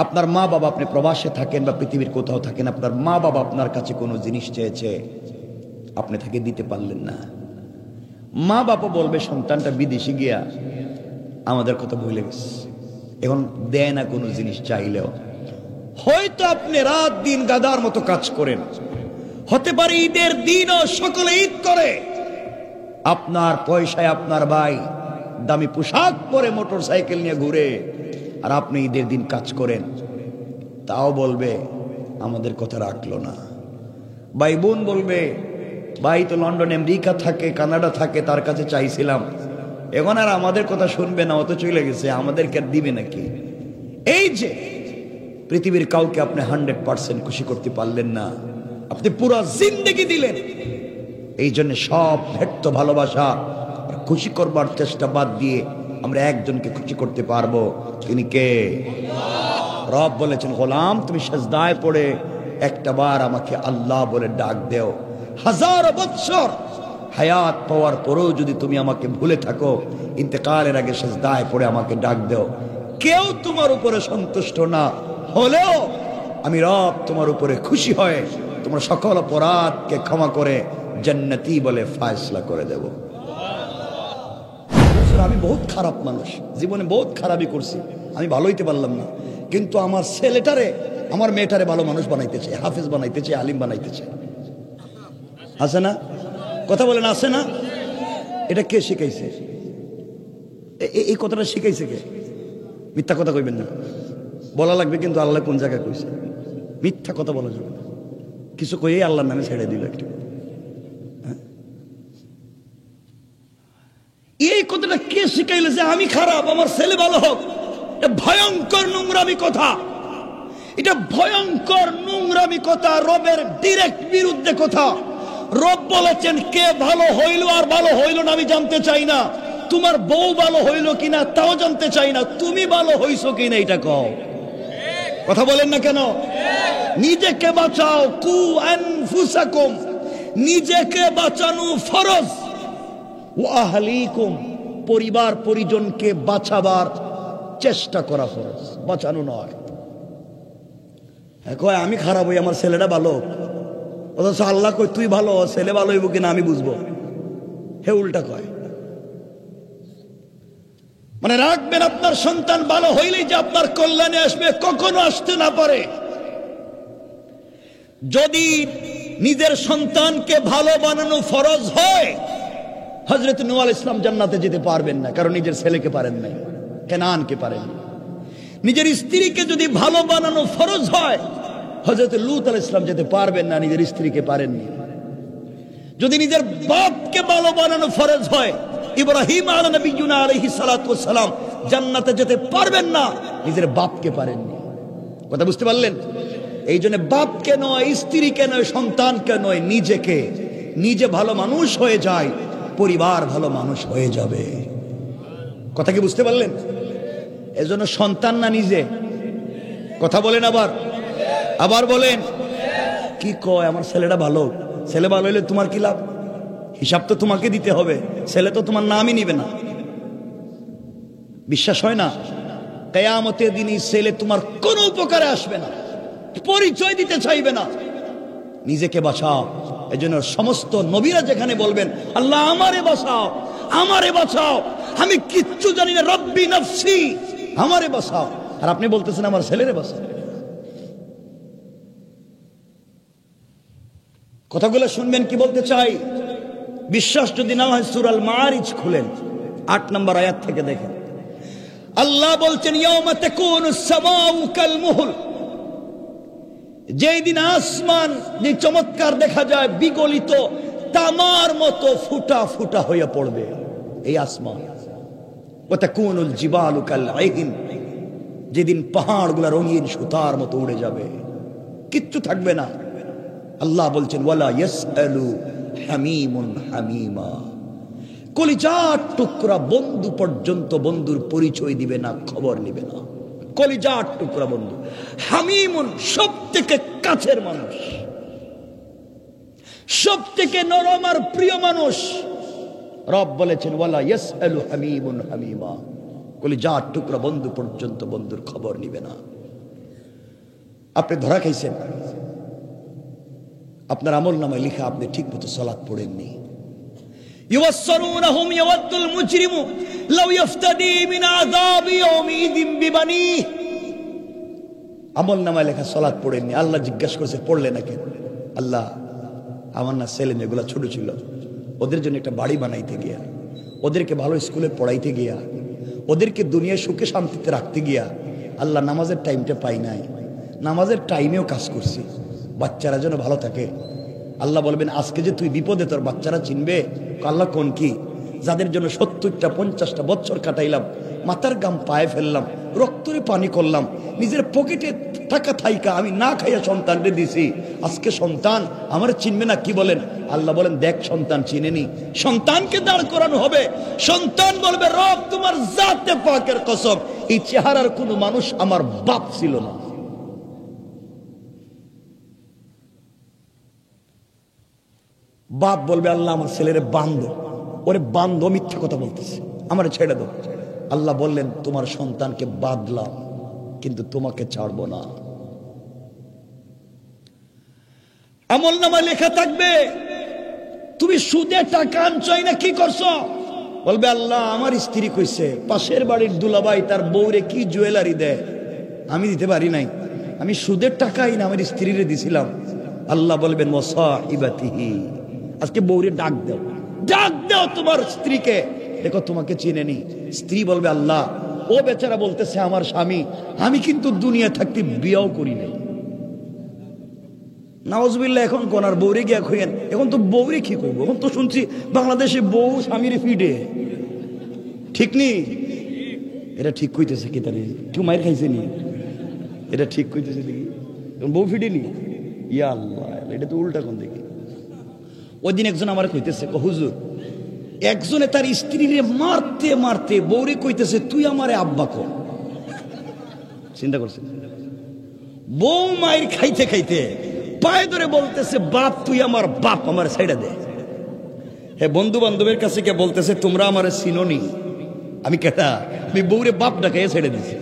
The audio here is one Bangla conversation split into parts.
আপনার মা বাবা, আপনি প্রবাসে থাকেন বা পৃথিবীর কোথাও থাকেন, আপনার মা বাবা আপনার কাছে কোনো জিনিস চেয়েছে, আপনি তাকে দিতে পারলেন না। মা বাবা বলবে সন্তানটা বিদেশে গিয়া আমাদের কথা ভুলে গেছে, এখন দেয় না কোনো জিনিস চাইলেও। হয়তো আপনি রাত দিন গাদার মতো কাজ করেন, হতে পারে ঈদের দিনও সকলে ঈদ করে, আপনার পয়সায় আপনার ভাই দামি পোশাক পরে মোটর সাইকেল নিয়ে ঘুরে, আর আপনি ঈদের দিন কাজ করেন, তাও বলবে আমাদের কথা রাখলো না। ভাই বোন বলবে ভাই তো লন্ডন আমেরিকা থাকে, কানাডা থাকে, তার কাছে চাইছিলাম, এখন আর আমাদের কথা শুনবে না, অত চলে গেছে, আমাদেরকে আর দিবে নাকি? এই যে পৃথিবীর কাউকে আপনি 100% খুশি করতে পারলেন না, আপনি পুরো জিন্দেগি দিলেন। এই জন্য সব ব্যর্থ ভালোবাসা আর খুশি করবার চেষ্টা বাদ দিয়ে আমরা একজনকে খুশি করতে পারবো, তিনি কে? রব বলেছেন, গোলাম তুমি সিজদায় পড়ে একটা বার আমাকে আল্লাহ বলে ডাক দেও, 1000 বছর হায়াত পাওয়ার পরেও যদি তুমি আমাকে ভুলে থাকো, ইন্তেকালের আগে সিজদায় পড়ে আমাকে ডাক দেও। কেউ তোমার উপরে সন্তুষ্ট না হলেও আমি রব তোমার উপরে খুশি হয়ে তোমার সকল অপরাধকে ক্ষমা করে জান্নাতি বলে ফয়সালা করে দেব। আমি বহুত খারাপ মানুষ, জীবনে বহুত খারাপই করছি, আমি ভালো হইতে পারলাম না, কিন্তু আমার ছেলেটারে আমার মেয়েটারে ভালো মানুষ বানাইতে চাই, হাফেজ বানাইতে চাই, আলিম বানাইতে চাই। আছে না? কথা বলেন, আছে না? এটা কে শিখাইছে? এই কথাটা শিখাইছে কে? মিথ্যা কথা কইবেন না, বলা লাগবে কিন্তু আল্লাহ কোন জায়গায় কইছে। মিথ্যা কথা বলা যাবে না, কিছু কইয়ে আল্লাহর নামে ছেড়ে দিল একটু। এই কথাটা কে শিখাইলে যে আমি খারাপ, আমার ছেলে ভালো হোক? এটা ভয়ঙ্কর নোংরামি কথা, এটা ভয়ঙ্কর নোংরামি কথা, রবের ডিরেক্ট বিরুদ্ধে কথা। রব বলেছেন কে ভালো হইল আর ভালো হইল না আমি জানতে চাই না, তোমার বউ ভালো হইল কিনা তাও জানতে চাই না, তুমি ভালো হইছো কিনা এটা কও। কথা বলেন না কেন? নিজেকে বাঁচাও, কু আনফুসাকুম, নিজেকে বাঁচানো ফরজ, ওয়া আহলিকুম, পরিবার পরিজনকে বাঁচাবার চেষ্টা করা ফরজ, বাঁচানো নয়। কয় আমি খারাপ হই, আমার ছেলেটা ভালো, অথচ আল্লাহ কই তুই ভালো, ছেলে ভালো হইব কিনা আমি বুঝবো, হে উল্টা কয়। মানে রাখবেন আপনার সন্তান ভালো হইলেই যে আপনার কল্যাণে আসবে, কখনো আসতে না পারে। যদি নিজের সন্তানকে ভালো বানানো ফরজ হয়, হযরত নূহ আলাইহিস সালাম জান্নাতে যেতে পারবেন না, কারণ নিজের ছেলেকে পারেন নাই, কেনানকে পারেন। নিজের স্ত্রীকে যদি ভালো বানানো ফরজ হয়, হযরত লূত আলাইহিস সালাম যেতে পারবেন না, নিজের স্ত্রীকে পারেননি। যদি নিজের বাপকে ভালো বানানো ফরজ হয়, ইব্রাহিম আলাইহিস সালাতু ওয়াস সালাম জান্নাতে যেতে পারবেন না, নিজের বাপকে পারেননি। কথা বুঝতে পারলেন? এই জন্য বাপকে নয়, স্ত্রীকে নয়, সন্তানকে নয়, নিজেকে, নিজে ভালো মানুষ হয়ে যায়, পরিবার ভালো মানুষ হয়ে যাবে। কথা কি বুঝতে পারলেন? এজন্য সন্তান না নিজে। কথা বলেন, আবার বলেন। কি কয় আমার ছেলেটা ভালো, ছেলে ভালো হইলে তোমার কি লাভ? হিসাব তো তোমাকে দিতে হবে, ছেলে তো তোমার নামই নিবে না। বিশ্বাস হয় না? কিয়ামতের দিন এই ছেলে তোমার কোনো উপকারে আসবে না, পরিচয় দিতে চাইবে না। নিজেকে বাঁচাও। এজন্য সমস্ত নবীরা যেখানে বলবেন আল্লাহ আমারে বাঁচাও, আমারে বাঁচাও, আমি কিচ্ছু জানি না, রব্বি নফসি, আমারে বাঁচাও, আর আপনি বলতেছেন আমার ছেলেরে বাঁচাও। কথাগুলো শুনবেন কি বলতে চাই। বিশ্বাস যদি না হয় সূরা আল মাআরিজ খুলেন, 8 নম্বর আয়াত থেকে দেখেন। আল্লাহ বলছেন ইয়াউমা তাকুনুস সামাউ কাল মুহল, যেই দিন আসমান যে চমৎকার দেখা যায় বিগলিত তামার মতো ফুটা ফুটা হয়ে পড়বে এই আসমান। ওয়া তাকুনুল জিবালু কাল আইন, যেদিন পাহাড়গুলো রঙিন সুতার মতো উড়ে যাবে, কিচ্ছু থাকবে না। আল্লাহ বলছেন ওয়ালা ইয়াসআলু হামিমুন হামিমা, কলিজার টুকরা বন্ধু পর্যন্ত বন্ধুর পরিচয় দিবে না, খবর নিবে না। কলিজার টুকরা বন্ধু, হামিমুন সব থেকে কাছের মানুষ, সব থেকে নরম আর প্রিয় মানুষ। রব বলেছেন ওয়ালা ইয়াসআলু হামিমুন হামিমা, কলিজার টুকরা বন্ধু পর্যন্ত বন্ধুর খবর নিবে না। আপনি ধরা খাইছেন, আপনার আমল নামায় লিখা আপনি ঠিক মতো সালাত পড়েননি। ইউবাসসিরুনহুম ইয়াওয়াদ্দুল মুজরিমু লাউ ইফতাদি মিন আযাবি ইয়াউমিদিন বিবানিহি। আমল নামায় লেখা সালাত পড়েননি। আল্লাহ জিজ্ঞাসা করেছে পড়লে না কেন? আল্লাহ, আমার না ছেলে মেয়েগুলো ছোট ছিল, ওদের জন্য একটা বাড়ি বানাইতে গিয়া, ওদেরকে ভালো স্কুলে পড়াইতে গিয়া, ওদেরকে দুনিয়ায় সুখে শান্তিতে রাখতে গিয়া আল্লাহ নামাজের টাইমটা পাই নাই। নামাজের টাইমেও কাজ করছি, বাচ্চারা যেন ভালো থাকে। আল্লাহ বলবেন আজকে যে তুই বিপদে, তোর বাচ্চারা চিনবে আল্লাহ কোন কি, যাদের জন্য 70টা 50টা বছর কাটাইলাম, মাথার গাম পায়ে ফেললাম, রক্তরে পানি করলাম, নিজের পকেটে টাকা থাইকা আমি না খাইয়া সন্তানকে দিছি, আজকে সন্তান আমার চিনবে না। কি বলেন? আল্লাহ বলেন দেখ সন্তান চিনেনি। সন্তানকে দাঁড় করানো হবে, সন্তান বলবে রব তোমার জাতে পাকের কসম, এই চেহারার কোনো মানুষ আমার বাপ ছিল না। বাপ বলবে আল্লাহ আমার ছেলেরে বান্ধব, ওরে বান্ধব, মিথ্যা কথা বলতেছে, আমার ছেড়ে দাও। আল্লাহ বললেন তোমার সন্তানকে বাঁধলাম কিন্তু তোমাকে ছাড়বো না। আমল নামায় লেখা থাকবে তুমি সুদে টাকা আনছই না কি করছো? বলবে আল্লাহ আমার স্ত্রী কইছে পাশের বাড়ির দুলাভাই তার বউরে কি জুয়েলারি দেয়, আমি দিতে পারি নাই, আমি সুদের টাকাই না আমার স্ত্রীরে দিছিলাম। আল্লাহ বলবেন ওয়াসাইবাতিহি, আজকে বউরে ডাক দাও, ডাক দাও তোমার স্ত্রীকে, দেখো তোমাকে চিনেনি। স্ত্রী বলবে আল্লাহ ও বেচারা বলতেছে আমার স্বামী, আমি কিন্তু দুনিয়া থাকতে বিয়েও করি নাই। নাউজুবিল্লাহ, এখন কোনার বউরে গিয়া খুঁয়েন, এখন তো বউরে কি করবো? এখন তো শুনছি বাংলাদেশে বউ স্বামীর ফিডে, ঠিক নি? এটা ঠিক কইতেছে কি? তারে কেউ মায়ের খাইছে নি? এটা ঠিক কইতেছে দেখি, বউ ফিডে নি? ইয়া আল্লাহ, এটা তো উল্টা কোন দেখি। ওই দিন একজন আমার কইতেছে হুজুর, একজনে তার স্ত্রীরে মারতে মারতে বউরে কইতেছে তুই আমারে আব্বা কর। চিন্তা করছে, বউ মায়ের খাইতে খাইতে পায়ে ধরে বলতেছে বাপ তুই আমার বাপ, আমার ছেড়ে দে। হে বন্ধু বান্ধবের কাছে কে বলতেছে তোমরা আমারে চিনোনি, আমি কেটা? আমি বউরে বাপ ডাকাইয়া ছেড়ে দিছি।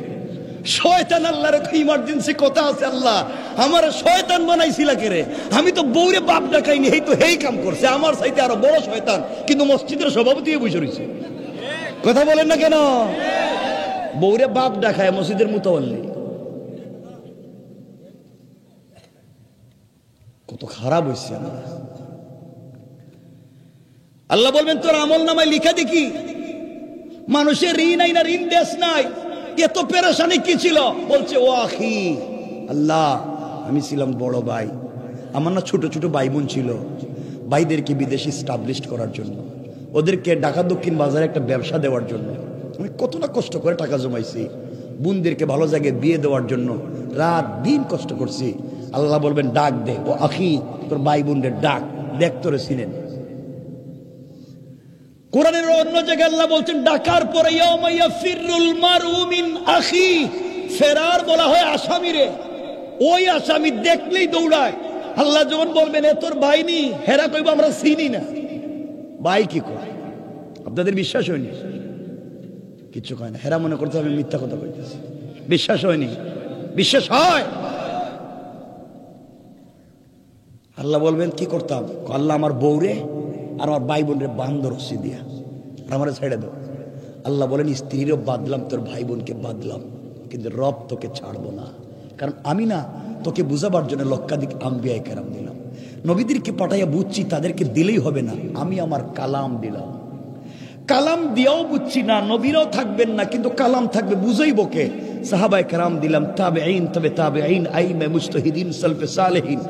শয়তান আল্লাহর ইমার্জেন্সি কথা আছে, আল্লাহ আমার শয়তান বানাইছিল কে রে? আমি তো বউরে বাপ ডাকাইনি, এই তো হেই কাম করছে, আমার চাইতে আরো বড় শয়তান, কিন্তু মসজিদের সভাপতি বসে রয়েছে। কথা বলেন না কেন? বউরে বাপ ডাকায় মসজিদের মুতাওয়াল্লি। কত খারাপ হয়েছে আমরা। আল্লাহ বলবেন তোর আমল নামায় লিখা দেখি, মানুষের ঋণ আইনা ঋণ দেশ নাই, এত পেরেশানি কি ছিল? বলছে ও আখি, আল্লাহ আমি ছিলাম বড় ভাই, আমার না ছোট ছোট ভাই বোন ছিল, ভাইদেরকে বিদেশে স্টাবলিশ করার জন্য, ওদেরকে ঢাকা দক্ষিণ বাজারে একটা ব্যবসা দেওয়ার জন্য আমি কত না কষ্ট করে টাকা জমাইছি, বোনদেরকে ভালো জায়গায় বিয়ে দেওয়ার জন্য রাত দিন কষ্ট করছি। আল্লাহ বলবেন ডাক দে ও আখি, তোর ভাই বোনদের ডাক, দেখ তোরে চিনেন। কোরআনের অন্য জায়গায় আল্লাহ বলছেন ডাকার পরে ইয়াউমা ইয়াফিরুল মারউ মিন আখি, ফেরার বলা হয় আসামিরে, ওই আসামি দেখলেই দৌড়ায়। আল্লাহ যখন বলবেন এ তোর ভাই নি, হেরা কইব আমরা চিনি না। ভাই কি কয়? আপনাদের বিশ্বাস হয়নি? কিছু কয় না, হেরা মনে করতে আমি মিথ্যা কথা কইতেছি। বিশ্বাস হয়নি? বিশ্বাস হয়? আল্লাহ বলবেন কি করতাম? আল্লাহ আমার বউরে আর আমার ভাই বোনের বান্ধব রশি দিয়া আমার ছেড়ে দাও। আল্লাহ বলেন স্ত্রীরও বাঁধলাম, তোর ভাই বোনকে বাঁধলাম, কিন্তু রব তোকে ছাড়বো না, কারণ আমি না তোকে বুঝাবার জন্য লক্ষাধিক আম্বিয়া কেরাম দিলাম, নবীদেরকে পাঠাইয়া বুঝছি তাদেরকে দিলেই হবে না, আমি আমার কালাম দিলাম। কালাম দিয়াও বুঝছি না, নবীরাও থাকবেন না, কিন্তু কালাম থাকবে, বুঝাইব কে? সাহাবায়ে কেরাম দিলাম, তাবেঈন, তবে তাবেঈন, আইমে মুজতাহিদিন, সালফে সালেহিন,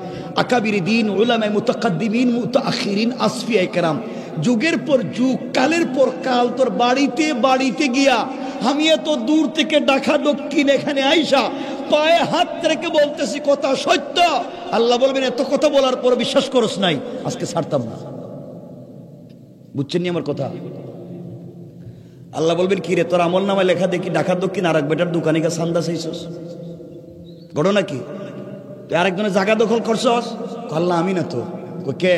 আকাবির দ্বীন, উলামায়ে মুতাকাদ্দিমিন, মুতাআখিরিন, আসফিয়ায়ে কেরাম, যুগের পর যুগ, কালের পর কাল তোর বাড়িতে বাড়িতে গিয়া আমি এত দূর থেকে ঢাকা দক্ষিণ এখানে আইসা পায়ে হাত রেখে বলতেছি কথা সত্য। আল্লাহ বলবেন এত কথা বলার পর বিশ্বাস করস নাই, আজকে ছাড়তাম না। বুঝছেন নি আমার কথা? আল্লাহ বলবেন কি রে, তোর আমল নামায় লেখা দেখি ঢাকা দক্ষিণ আর এক বেটার দোকানে গিয়ে সান্দা চাইছস, ঘটনা কি? তুই আরেকজনের জায়গা দখল করছস? আল্লাহ আমি না তো। কে?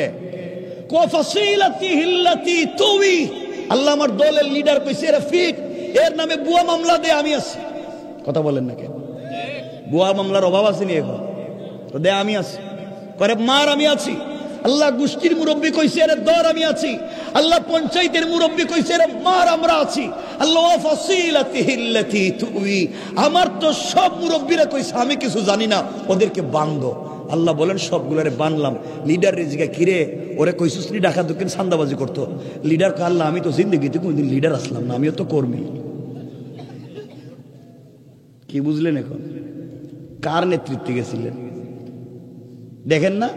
আল্লাহ আমার দলের লিডার কইছে রফিক, এর নামে বুয়া মামলা দে, আমি আছি। কথা বলেন না কেন? বুয়া মামলার অভাব আছে নি এখন? তো দে আমি আছি, করে মার আমি আছি। আল্লাহ গোষ্ঠীর মুরব্বী কইছে এর দর আমি আছি। আল্লাহ পঞ্চায়েতের মুরব্বী কইছে এর মার আমরা আছি। আল্লাহ ফাসিলাতিহিল্লাতি তুই, আমার তো সব মুরব্বীরা কইছে আমি কিছু জানি না, ওদেরকে বান্ধো। আল্লাহ বলেন সবগুলোরে বানলাম। লিডার রেজিকা কিরে ওরে কইছিস নি ঢাকা দক্ষিণ সান্দাবাজি করতো। লিডার কে আল্লাহ আমি তো জিন্দগিতে কোনদিন লিডার আসলাম না, আমিও তো কর্মী। কি বুঝলেন? এখন কার নেতৃত্বে গেছিলেন দেখেন না?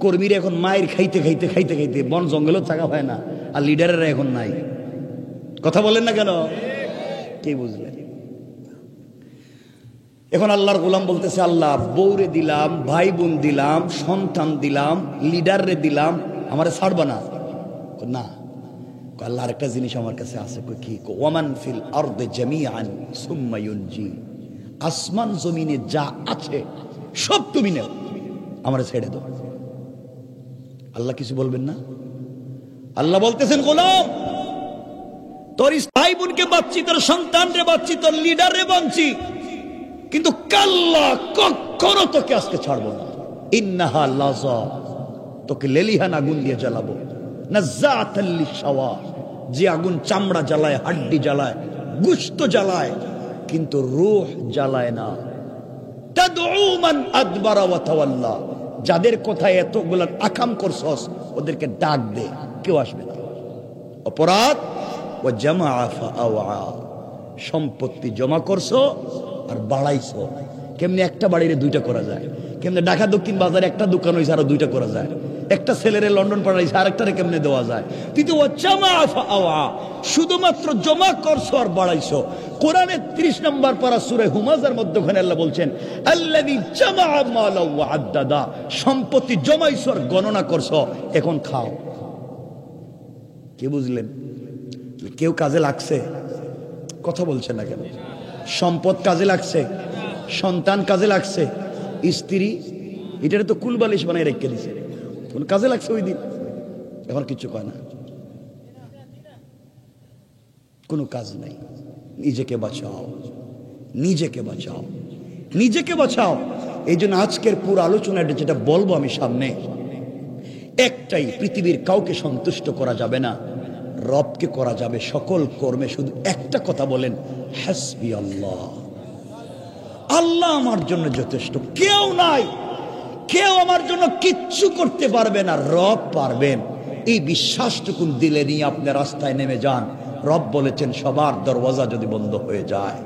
কর্মীরা এখন মায়ের খাইতে খাইতে খাইতে খাইতে বন জঙ্গলেও থাকা হয় না, আর লিডারেরা এখন নাই। কথা বলেন না কেন? কি বুঝলেন? এখন আল্লাহর গোলাম বলতেছে আল্লাহ বউরে দিলাম, ভাই বোন দিলাম, সন্তান দিলাম, লিডাররে দিলাম, আমারে ছাড়বা না? না। আল্লাহ আরেকটা জিনিস আমার কাছে আছে। কি? ওয়ামান ফিল আরদি জামিআন সুম্মা ইউনজি, আসমান জমিনে যা আছে সব তুমি নাও, আমারে ছেড়ে দাও। আল্লাহ কিছু বলবেন না? আল্লাহ বলতেছেন গোলাম তোর ভাই বোনকে বাঁচছি, তোর সন্তানরে বাঁচছি, তোর লিডাররে বাঁচছি, কিন্তু কাল্লা কখনো তোকে আজকে ছাড়বো না। ইন্নাহা লাযা, তোকে লেলিহান আগুন দিয়ে জ্বালাবো। নাযাআতাল লিশাওয়া, যে আগুন চামড়া জ্বালায়, হাড্ডি জ্বালায়, গোশত জ্বালায়, কিন্তু রূহ জ্বালায় না। তাদউ মান আদবারা ওয়া তাওয়াল্লা, যাদের কথায় এতগুলো আকাম করছস ওদেরকে ডাক দে, কেউ আসবে না। অপরাধ ওয়া জামাআ ফাআওয়া, সম্পত্তি জমা করছো আর বাড়াইছো। কেমনে একটা বাড়িরে দুইটা করা যায়? কেমনে ঢাকা দক্ষিণ বাজারে একটা দোকান হইছে আর দুইটা করা যায়? একটা ছেলেরে লন্ডন পাঠাইছে আরেকটারে কেমনে দেওয়া যায়? কিন্তু ওয়া জামাআ ফাআওয়া, শুধুমাত্র জমা করছো আর বাড়াইছো। কোরআনে 30 নম্বর পারা সূরা হুমাযার মধ্যখানে আল্লাহ বলছেন আল্লাযী জামাআ মালা ওয়া আদ্দাদা, সম্পত্তি জমাইছো আর গণনা করছো, এখন খাও। কি বুঝলেন? কেউ কাজে লাগছে? কথা বলছে না কেন? সম্পদ কাজে লাগছে, সন্তান কাজে লাগছে, স্ত্রী এটারে তো কুলবালিশ বানাই রেখে দিছে, কোন কাজে লাগছে ওই দিন? এখন কিছু কয় না, কোনো কাজ নাই। নিজেকে বাঁচাও, নিজেকে বাঁচাও, নিজেকে বাঁচাও। এই জন্য আজকের পুরো আলোচনাটা যেটা বলবো আমি সামনে, একটাই, পৃথিবীর কাউকে সন্তুষ্ট করা যাবে না, রবকে করা যাবে সকল কর্মে। শুধু একটা কথা বলেন, হাসবি আল্লাহ, আল্লাহ আমার জন্য যথেষ্ট, কেউ নাই, কেউ আমার জন্য কিচ্ছু করতে পারবে না, রব পারবেন। এই বিশ্বাসটুকুন দিলে নিয়ে আপনি রাস্তায় নেমে যান। রব বলেছেন সবার দরওয়াজা যদি বন্ধ হয়ে যায়,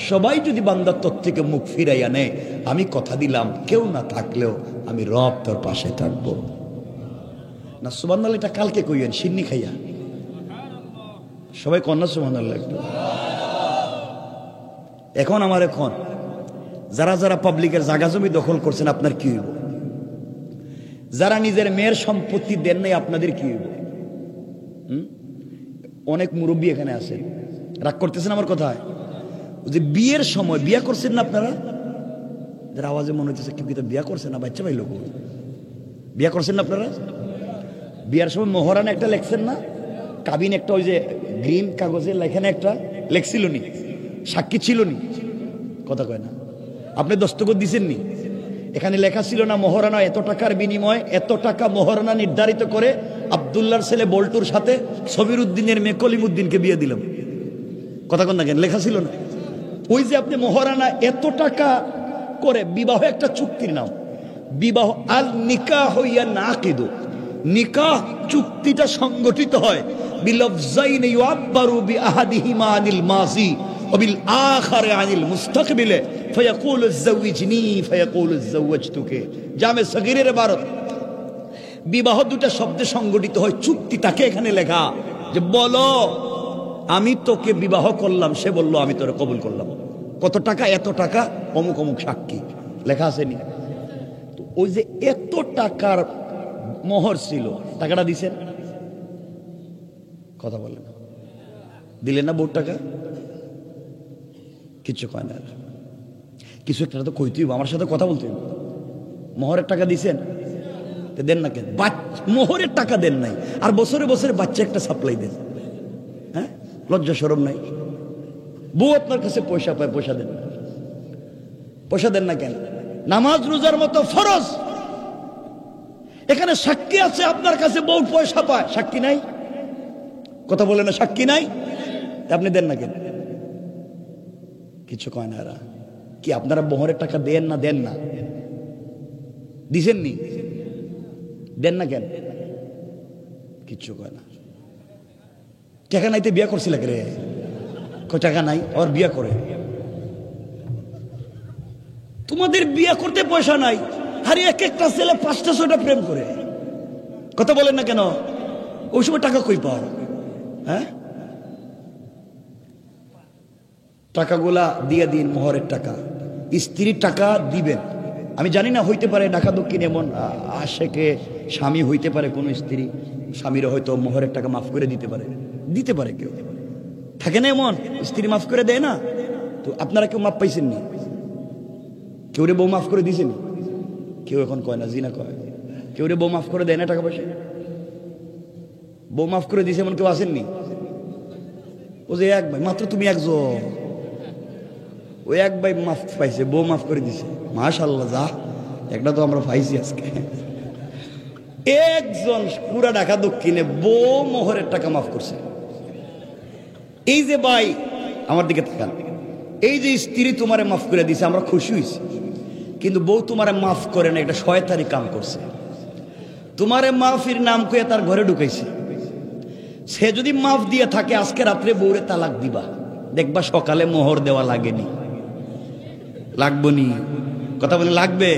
সবাই যদি বান্দার তোর থেকে মুখ ফিরাইয়া নেয়, আমি কথা দিলাম কেউ না থাকলেও আমি রব তোর পাশে থাকবো। না সুবহানাল্লাহ, এটা কালকে কইয়েন সিন্নি খাইয়া। সবাই কন্যা সুবহানাল্লাহ একটু। এখন আমার এখন যারা যারা পাবলিকের জায়গা জমি দখল করছেন আপনার কি হইব? যারা নিজের মেয়ের সম্পত্তি দেন নাই আপনাদের কি হইব? অনেক মুরব্বী এখানে আছেন, রাগ করতেছেন আমার কথায়? যে বিয়ের সময় বিয়া করছেন না আপনারা, যারা আওয়াজে মনে হচ্ছে কেউ কিন্তু বিয়া করছেন না, বাচ্চা ভাই লোক বিয়া করছেন না আপনারা? বিয়ার সময় মোহরানা একটা লেখছেন না, কাবিন একটা ওই যে গ্রিন কাগজে লেখেন একটা লেখছিল নি, সাক্ষী ছিল নি, কথা কয় না? আপনি দস্তখত দিছেন নি? এখানে লেখা ছিল না মোহরানা এত টাকার বিনিময়ে এত টাকা মোহরানা নির্ধারিত করে আব্দুল্লাহর ছেলে বল্টুর সাথে সবির উদ্দিনের মেয়ে কলিমুদ্দিনকে বিয়ে দিলাম? কথা কন না কেন? লেখা ছিল না? ওই যে আপনি মোহরানা এত টাকা করে, বিবাহ একটা চুক্তির নাম, বিবাহ আল নিকাহ হইয়া নাকিদু, নিকাহ চুক্তিটা সংগঠিত হয় বিলফজাইন ইউআব্বারু বিআহাদিহিমা আনিল মাযি ওয়া বিল আখারি আনিল মুস্তাকবিল ফায়াকুলু যাওইজনি ফায়াকুলু যাওয়াজতুকে। জামে সগীরের ইবারত, বিবাহ দুটো শব্দে সংগঠিত হয়, চুক্তি তাকে এখানে লেখা যে বলো আমি তোকে বিবাহ করলাম, সে বলল আমি তোরে কবুল করলাম, কত টাকা, এত টাকা, অমুক অমুক সাক্ষী, লেখা আছে নি? তো ওই যে এত টাকার মোহর ছিল, টাকাটা দিছেন? কথা বলেন, দিলেন না? বহুত টাকা কিছু কয় না, কিছু একটা তো কইতেই, আমার সাথে কথা বলতে। মোহরের টাকা দিছেন? দেন না কেন? মোহরের টাকা দেন নাই, আর বছরে বছরে বাচ্চা একটা সাপ্লাই দেন। হ্যাঁ, লজ্জা শরম নাই? বউ আপনার কাছে পয়সা পায়, পয়সা দেন না, পয়সা দেন না কেন? নামাজ রোজার মতো ফরজ। এখানে সাক্ষী আছে, আপনার কাছে বউ পয়সা পায়, সাক্ষী নাই। কথা বলে না, সাক্ষী নাই, আপনি দেন না কেন? কিছু কয় না এরা। কি আপনারা মোহরের টাকা দেন না? দেন না, দিছেননি, দেন না কেন? কিচ্ছু কয় না। টাকা নাইতে বিয়া করছিল রে? টাকা নাই আর বিয়া করে? তোমাদের বিয়া করতে পয়সা নাই, আরে এক একটা ছেলে 5টা 6টা প্রেম করে। কথা বলেন না কেন? ওই সময় টাকা কই পাও? হ্যাঁ, টাকাগুলা দিয়ে দিন, মোহরের টাকা। স্ত্রীর টাকা দিবেন। আমি জানি না, হইতে পারে ঢাকা দক্ষিণ এমন আশেকে স্বামী হইতে পারে, কোন স্ত্রী স্বামীরা হয়তো মোহরের টাকা মাফ করে দিতে পারে, দিতে পারে। কেউ থাকে না এমন স্ত্রী মাফ করে দেয় না? তো আপনারা কেউ মাফ পাইছেন নি? কেউ রে বউ মাফ করে দিয়েছেন? কেউ এখন কয় না, জিনা কয়। কেউ রে বউ মাফ করে দেয় না টাকা পয়সা? বউ মাফ করে দিয়েছে এমন কেউ আসেননি? ও যে এক ভাই, মাত্র তুমি একজন, ওই এক ভাই মাফ পাইছে, বউ মাফ করে দিছে। মাশাআল্লাহ, যা একটা তো আমরা পাইছি আজকে। একজন পুরা ঢাকা দক্ষিণে বউ মোহরের টাকা মাফ করছে। এই যে ভাই আমার দিকে তাকান, এই যে স্ত্রী তোমারে মাফ করে দিছে, আমরা খুশি হয়েছি। কিন্তু বউ তোমারে মাফ করে না, এটা শয়তানি কাম করছে। তোমারে মাফির নাম কয়ে তার ঘরে ঢুকাইছে। সে যদি মাফ দিয়ে থাকে, আজকে রাত্রে বউরে তালাক দিবা, দেখবা সকালে মোহর দেওয়া লাগেনি। লাগবো নি? কথা বলে লাগবে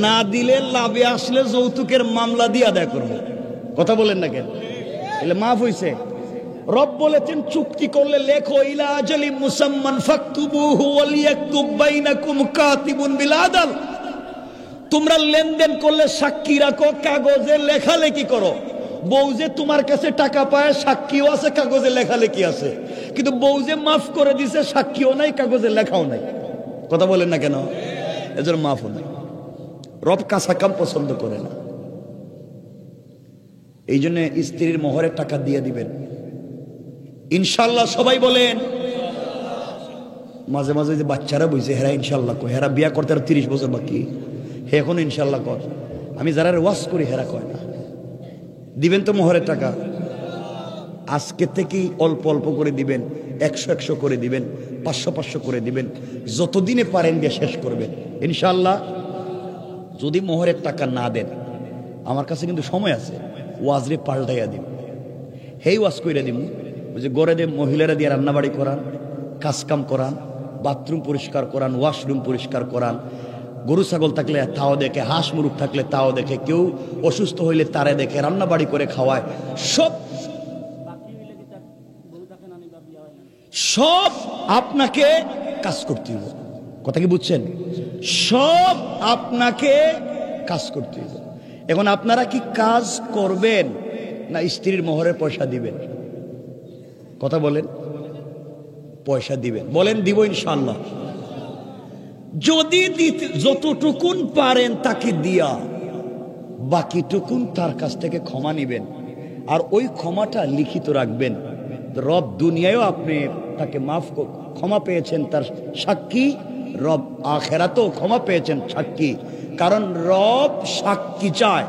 না? দিলে লাভে আসলে যৌতুকের মামলা দিয়ে আদায় করবো। কথা বলেন না কেন? এলে মাফ হইছে। রব বলেছেন, চুক্তি করলে লেখো, ইলা আজালি মুসাম্মান ফাকতুবুহু ওয়ালিয়াকতুব বাইনাকুম কাতিবুন বিল আদল। তোমরা লেনদেন করলে সাক্ষী রাখো, কাগজে লেখালেখি করো। বউ যে তোমার কাছে টাকা পায়, সাক্ষীও আছে, কাগজে লেখালেখি আছে। কিন্তু বউ যে মাফ করে দিছে, সাক্ষীও নাই, কাগজে লেখাও নাই। কথা বলেন না কেন? এজন্য মাফও নাই। রব কাঁচা কাম পছন্দ করে না। এই জন্য স্ত্রীর মোহরের টাকা দিয়ে দিবেন ইনশাল্লাহ। সবাই বলেন। মাঝে মাঝে যে বাচ্চারা বলছে, হেরা ইনশাল্লাহ কয়, হেরা বিয়া করতে আর 30 বছর বাকি, হে এখন ইনশাল্লাহ কর। আমি যারা ওয়াজ করি, হেরা কয় না। দিবেন তো মোহরের টাকা? আজকে থেকেই অল্প অল্প করে দিবেন, 100 করে দিবেন, 500 করে দিবেন, যতদিনে পারেন দিয়ে শেষ করবেন ইনশাল্লাহ। যদি মোহরের টাকা না দেন, আমার কাছে কিন্তু সময় আছে, ওয়াজরে পাল্টাইয়া দিন। হেই ওয়াজ কইরা দিন, ওই যে গড়ে দিয়ে মহিলারা দিয়ে রান্নাবাড়ি করান, কাজকাম করান, বাথরুম পরিষ্কার করান, ওয়াশরুম পরিষ্কার করান, গরু ছাগল থাকলে তাও দেখে, হাঁস মুরগ থাকলে তাও দেখে, কেউ অসুস্থ হইলে তারে দেখে, রান্নাবাড়ি করে খাওয়ায়। সব আপনাকে কাজ করতে হবে। কথা কি বুঝছেন? সব আপনাকে কাজ করতে হবে। এখন আপনারা কি কাজ করবেন না স্ত্রীর মোহরের পয়সা দিবেন? কথা বলেন। পয়সা দিবেন? বলেন দিব ইনশাআল্লাহ। যদি যতটুকুন পারেন তাকে দিয়া, বাকিটুকুন তার কাছ থেকে ক্ষমা নিবেন। আর ওই ক্ষমাটা লিখিত রাখবেন। রব দুনিয়ায়ও আপনি তাকে ক্ষমা পেয়েছেন, তার সাক্ষী। রব আখেরাতেও ক্ষমা পেয়েছেন, সাক্ষী। কারণ রব সাক্ষী চায়,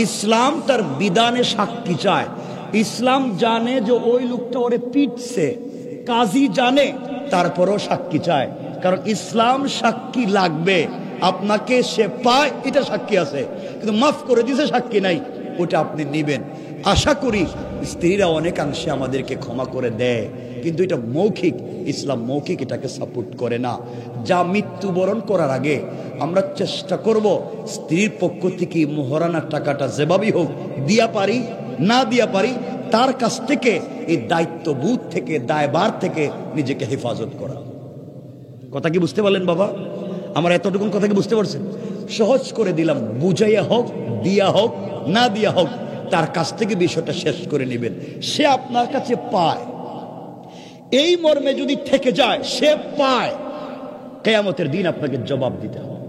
ইসলাম তার বিধানে সাক্ষী চায়। ইসলাম জানে যে ওই লোকটা ওরে পিটছে, কাজী জানে, তারপরও সাক্ষী চায়। কারণ ইসলাম সাক্ষী লাগবে। আপনাকে সে পায়, এটা সাক্ষী আছে, কিন্তু মাফ করে দিছে, সাক্ষী নাই, ওটা আপনি নিবেন। আশা করি স্ত্রীরা অনেকাংশে আমাদেরকে ক্ষমা করে দেয়, কিন্তু এটা মৌখিক। ইসলাম মৌখিক এটাকে সাপোর্ট করে না। যা মৃত্যুবরণ করার আগে আমরা চেষ্টা করব স্ত্রীর পক্ষ থেকে মোহরানার টাকাটা যেভাবেই হোক দিয়া পারি, না দিয়া পারি, তার কাছ থেকে এই দায়িত্ববোধ থেকে, দায়ভার থেকে নিজেকে হেফাজত করা। কথা কি বুঝতে পারলেন বাবা? আমার এতটুকুন কথা কি বুঝতে পারছেন? সহজ করে দিলাম, বুঝাইয়া হোক, দিয়া হোক, না দিয়া হোক, তার কাছ থেকে বিষয়টা শেষ করে নেবেন। সে আপনার কাছে পায়, এই মর্মে যদি থেকে যায়, সে পায়, কিয়ামতের দিন আপনাকে জবাব দিতে হবে।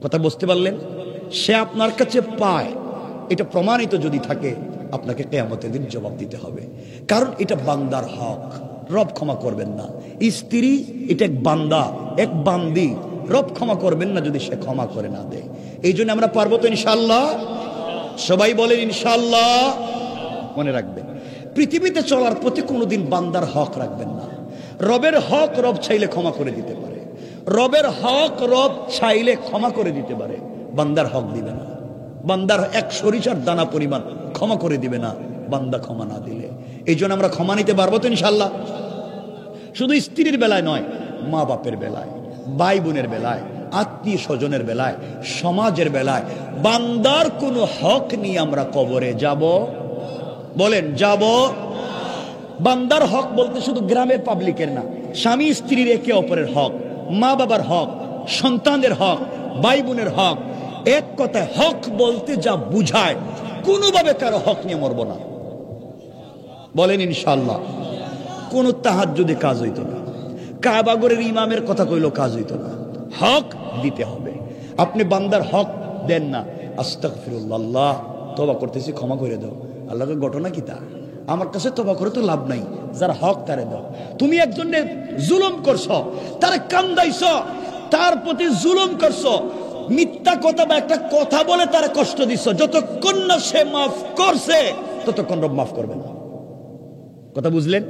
কথা বুঝতে পারলেন? সে আপনার কাছে পায়, এটা প্রমাণিত যদি থাকে, আপনাকে কিয়ামতের দিন জবাব দিতে হবে। কারণ এটা বান্দার হক, রব ক্ষমা করবেন না। স্ত্রী এটা এক বান্দা, এক বান্দি, রব ক্ষমা করবেন না যদি সে ক্ষমা করে না দেয়। এই জন্য আমরা পারবো তো ইনশাআল্লাহ? সবাই বলেন ইনশাআল্লাহ। মনে রাখবেন, পৃথিবীতে চলার পথে কোনোদিন বান্দার হক রাখবেন না। রবের হক রব চাইলে ক্ষমা করে দিতে পারে, রবের হক রব চাইলে ক্ষমা করে দিতে পারে, বান্দার হক দিবে না। বান্দার এক সরিষার দানা পরিমাণ ক্ষমা করে দিবে না বান্দা ক্ষমা না দিলে। এই জন্য আমরা ক্ষমা নিতে পারবো তো ইনশাআল্লাহ? শুধু স্ত্রীর বেলায় নয়, মা বাপের বেলায়, ভাই বোনের বেলায়, আত্মীয় স্বজনের বেলায়, সমাজের বেলায় বান্দার কোনো হক নিয়ে আমরা কবরে যাব? বলেন যাব? বান্দার হক বলতে শুধু গ্রামের পাবলিকের না, স্বামী স্ত্রীর একে অপরের হক, মা বাবার হক, সন্তানদের হক, ভাই বোনের হক। এক কথায় হক বলতে যা বুঝায়, কোনোভাবে কারো হক নিয়ে মরব না। বলেন ইনশাআল্লাহ। কোন তাহাজ্জুদে কাজ হইতো না, কাবাগরের ইমামের কথা কইলো কাজ হইতো না। হক দিতে হবে। আপনি বান্দার হক দেন না, আস্তাগফিরুল্লাহ, আল্লাহ তওবা করতেছি, ক্ষমা করে দাও। আল্লাহকে ঘটনা কি তা? আমার কাছে তওবা করে তো লাভ নাই, যার হক তারে দাও। তুমি একজনে জুলুম করছো, তারে কান্দাইছো, তার প্রতি জুলুম করছো, মিথ্যা কথা বা একটা কথা বলে তারে কষ্ট দিছো, যতক্ষণ না সে মাফ করছে ততক্ষণ রব মাফ করবে না। কথা বুঝলেন?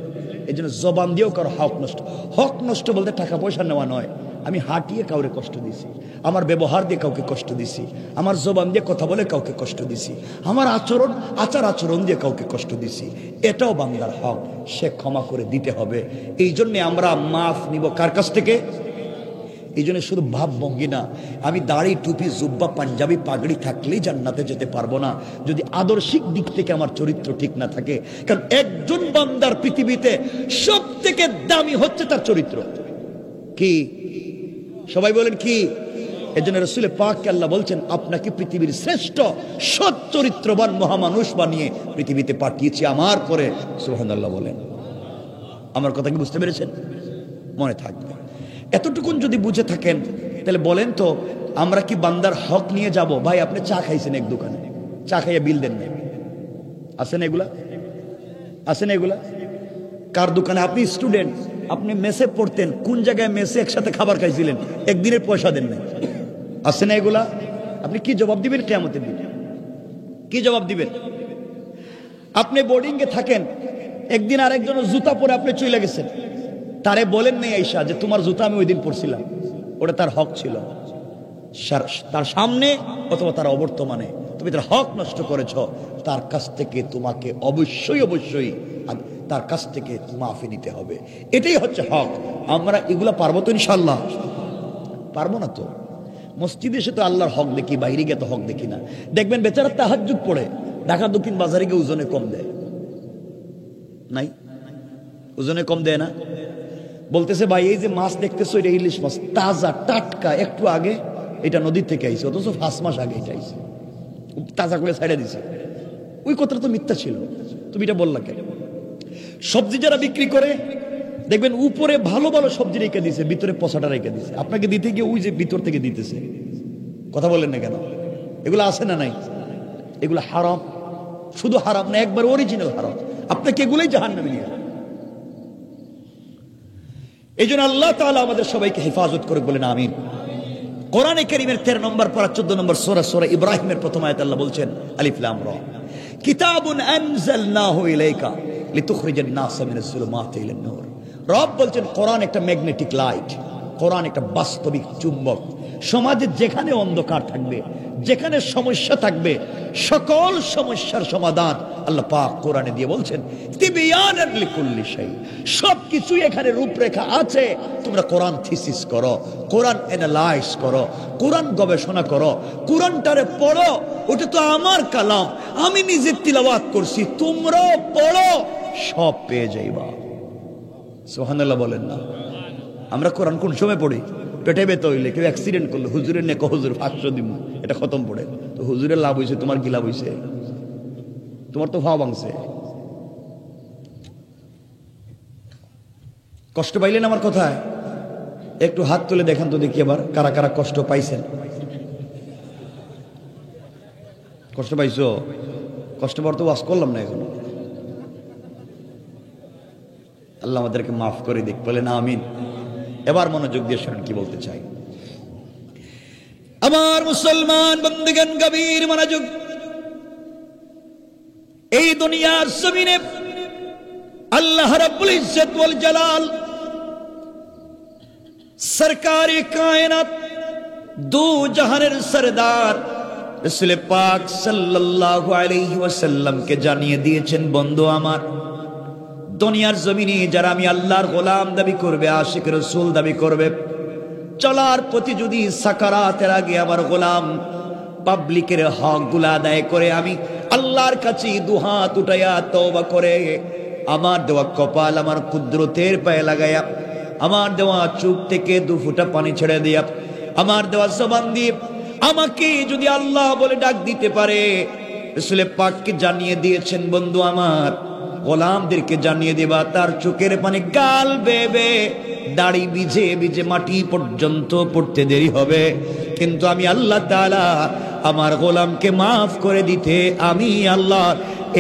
এই জন্য জবান দিয়েও কারো হক নষ্ট। হক নষ্ট বলতে টাকা পয়সা নেওয়া নয়। আমি হাঁটিয়ে কাউকে কষ্ট দিছি, আমার ব্যবহার দিয়ে কাউকে কষ্ট দিছি, আমার জবান দিয়ে কথা বলে কাউকে কষ্ট দিছি, আমার আচার আচরণ দিয়ে কাউকে কষ্ট দিছি, এটাও বান্দার হক, সে ক্ষমা করে দিতে হবে। এই জন্যে আমরা মাফ নিব কার কাছ থেকে? এই জন্য শুধু ভাব ভঙ্গি না, আমি দাড়ি টুপি জুব্বা পাঞ্জাবি পাগড়ি থাকলেই জান্নাতে যেতে পারবো না যদি আদর্শিক দিক থেকে আমার চরিত্র ঠিক না থাকে। কারণ একজন বান্দার পৃথিবীতে সব থেকে দামি হচ্ছে তার চরিত্র। কি? সবাই বলেন কি? এজন্য রাসূল পাককে আল্লাহ বলছেন, আপনাকে পৃথিবীর শ্রেষ্ঠ সৎ চরিত্রবান মহামানুষ বানিয়ে পৃথিবীতে পাঠিয়েছি আমার পরে। সুবহানাল্লাহ বলেন। আমার কথা কি বুঝতে পেরেছেন? মনে থাকবে। এতটুকুন যদি বুঝে থাকেন তাহলে বলেন তো, আমরা কি বান্দার হক নিয়ে যাব? ভাই আপনি চা খাইছেন এক দোকানে, চা খাইয়া বিল দেন না, আছেন এগুলা? আছেন এগুলা? কার দোকানে? আপনি স্টুডেন্ট, আপনি মেসে পড়তেন, কোন জায়গায় মেসে একসাথে খাবার খাইছিলেন, একদিনের পয়সা দেন নাই, আছে না এগুলা? আপনি কি জবাব দিবেন কিয়ামতের দিন? কি জবাব দিবেন? আপনি বোর্ডিং এ থাকেন, একদিন আরেকজন জুতা পরে আপনি চলে গেছেন, তারে বলেন নাই আইসা যে তোমার জুতা আমি ওই দিন পরছিলাম, ওটা তার হক ছিল। তার সামনে অথবা তার অবর্তমানে তুমি তার হক নষ্ট করেছ, তার কাছ থেকে তোমাকে অবশ্যই অবশ্যই তার কাছ থেকে মাফি নিতে হবে। এটাই হচ্ছে হক। আমরা এগুলা পারবো তো ইনশাআল্লাহ? পারবো না তো। মসজিদে এসে তো আল্লাহর হক দেখি, বাইরে গিয়ে তো হক দেখি না। দেখবেন বেচারা তাহাজ্জুদ পড়ে, ঢাকা দক্ষিণ বাজারে গিয়ে ওজনে কম দেয় নাই? ওজনে কম দেয় না? বলতেছে ভাই এই যে মাছ দেখতেছো এটা ইলিশ মাছ, তাজা টাটকা, একটু আগে এটা নদীর থেকে আইছে, অথচ 5 মাস আগে এটা আইছে, তাজা করে ছাইড়া দিছে। ওই কথাটা তো মিথ্যা ছিল, তুমি এটা বললা কেন? সবজি যারা বিক্রি করে দেখবেন উপরে ভালো ভালো সবজি রেখে দিছে, ভিতরে পচাটা রেখে দিছে, আপনাকে দিতে গিয়ে ওই যে ভিতর থেকে দিতেছে। কথা বলেন না কেন? এগুলো আছে না নাই? এগুলো হারাম। শুধু হারাম না, একবার অরিজিনাল হারাম। আপনাকে এগুলোই জাহান্নামে নিয়ে যাবে। এই জন্য আল্লাহ তাআলা আমাদের সবাইকে হেফাজত করে বলেন আমিন। কোরআনে কারীমের 13 নম্বর পারা 14 নম্বর সূরা ইব্রাহিমের প্রথম আয়াতে আল্লাহ বলছেন, আলিফ লাম রা, কিতাবুন আনজালনাহু ইলাইকা লিতুখরিজান নাস মিনাজ যুলুমাতি ইলান নূর। রব বলছেন কোরআন একটা ম্যাগনেটিক লাইট, কোরআন একটা বাস্তবিক চুম্বক। সমাজে যেখানে অন্ধকার থাকবে, যেখানে সমস্যা থাকবে, সকল সমস্যার সমাধান আল্লাহ পাক কোরআনে দিয়ে বলছেন তিবিয়ানান লিকুল্লি শাই। সবকিছুই এখানে রূপরেখা আছে। তোমরা কোরআন থিসিস করো, কোরআন অ্যানালাইজ করো, কোরআন গবেষণা করো, কোরআনটারে পড়ো। ওটা তো আমার কালাম, আমি নিজে তিলাওয়াত করছি, তোমরাও পড়ো, সব পেয়ে যাইবা। সুবহানাল্লাহ বলেন না? আমরা কোরআন কোন সময় পড়ি? পেটে ব্যথা হইলে, কেউ অ্যাক্সিডেন্ট করলো, হুজুরের নেক হুজুর 500 দিব, এটা খতম পড়ে। তো হুজুরের লাভ হয়েছে, তোমার কি লাভ হয়েছে? তোমার তো ভাব ভাঙছে। কষ্ট পাইলেন আমার কথায়? একটু হাত তুলে দেখেন তো দেখি আবার কারা কারা কষ্ট পাইছেন। কষ্ট পাইছো? কষ্ট পাওয়ার তো ওয়াজ করলাম না এখন। আল্লাহ আমাদেরকে মাফ করে দিক, বলেন আমিন। এবার মনোযোগ দিয়ে শুনুন কি বলতে চাই। আমার মুসলমান বন্ধুগণ, গভীর মনোযোগ। এই দুনিয়ার জমিনে আল্লাহ রাব্বুল ইজ্জত ওয়াল জালাল সরকারে কায়নাত, দু জাহানের সরদার রাসূল পাক সাল্লাল্লাহু আলাইহি ওয়াসাল্লামকে জানিয়ে দিয়েছেন, বন্ধু আমার, দুনিয়ার জমিনে যারা আমি আল্লাহর গোলাম দাবি করবে, আশিক রাসূল দাবি করবে, চলার পথে যদি সাকারাতের আগে আমার গোলাম পাবলিকের হকগুলো আদায় করে, আমি আল্লাহর কাছে দুহাত উঠাইয়া তওবা করে আমার দেওয়া কপাল আমার কুদরতের পায়ে লাগাইয়া, আমার দেওয়া চোখ থেকে দু ফোঁটা পানি ছেড়ে দিয়া, আমার দেওয়া জবান দিয়ে আমাকে যদি আল্লাহ বলে ডাক দিতে পারে, রাসূল পাককে জানিয়ে দিয়েছেন, বন্ধু আমার, গোলামদেরকে জানিয়ে দেবা তার চোখের পানি গাল বেবে দাড়ি ভিজে ভিজে মাটি পর্যন্ত পড়তে দেরি হবে, কিন্তু আমি আল্লাহ তাআলা আমার গোলামকে মাফ করে দিতে আমি আল্লাহ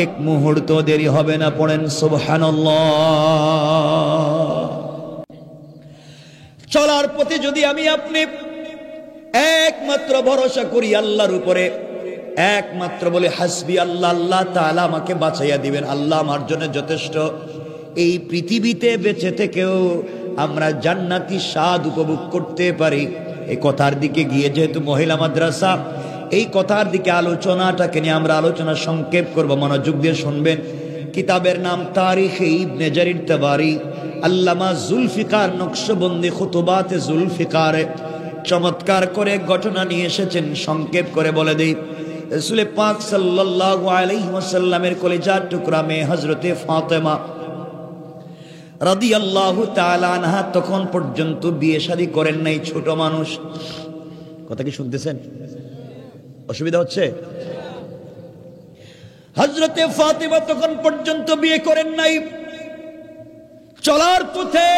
এক মুহূর্ত দেরি হবে না। পড়েন সুবহানাল্লাহ। চলার পথে যদি আমি আপনি একমাত্র ভরসা করি আল্লাহর উপরে, একমাত্র বলে হাসবি আল্লাহ, আল্লাহ তাআলা আমাকে বাঁচাইয়া দিবেন, আল্লাহ আমার জন্য যথেষ্ট, এই পৃথিবীতে বেঁচে থেকেও আমরা জান্নাতি স্বাদ উপভোগ করতে পারি। এই কথার দিকে গিয়ে, যেহেতু মহিলা মাদ্রাসা, এই কথার দিকে আলোচনাটাকে নিয়ে আমরা আলোচনা সংক্ষেপ করব, মনোযোগ দিয়ে শুনবেন। কিতাবের নাম তারিখে ইবনে জারির তাবারি, আল্লামা জুলফিকার নকশবন্দি খুতুবাতে জুলফিকারে চমৎকার করে ঘটনা নিয়ে এসেছেন, সংক্ষেপ করে বলে দেই। রাসূল পাক সাল্লাল্লাহু আলাইহি ওয়াসাল্লামের কলিজার টুকরা মেয়ে হযরতে ফাতেমা রাদিয়াল্লাহু তাআলা আনহা তখন পর্যন্ত বিয়ে শাদী করেন নাই, ছোট মানুষ। কথা কি শুনতেছেন? অসুবিধা হচ্ছে? হযরতে ফাতেমা তখন পর্যন্ত বিয়ে করেন নাই। চলার পথে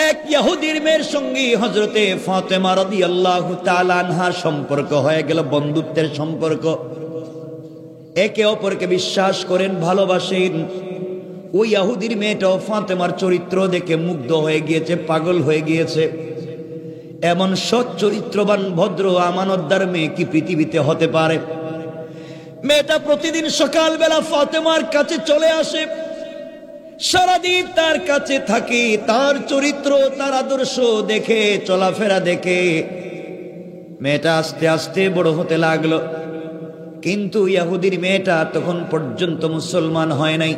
এক ইহুদির মেয়ের সঙ্গে হযরতে ফাতেমা রাদিয়াল্লাহু তাআলা আনহার সম্পর্ক হয়ে গেল, বন্ধুত্বের সম্পর্ক। একে অপরকে বিশ্বাস করেন, ভালোবাসেন। ওই ইহুদির মেয়েটাও ফাতেমার চরিত্র দেখে মুগ্ধ হয়ে গিয়েছে, পাগল হয়ে গিয়েছে। এমন সৎ চরিত্রবান ভদ্র আমানতদার মেয়ে কি পৃথিবীতে হতে পারে? মেয়েটা প্রতিদিন সকালবেলা ফাতেমার কাছে চলে আসে, সারাদিন তার কাছে থাকে, তার চরিত্র তার আদর্শ দেখে, চলাফেরা দেখে মেয়েটা আস্তে আস্তে বড় হতে লাগলো। কিন্তু ইহুদির মেয়েটা তখন পর্যন্ত মুসলমান হয় নাই।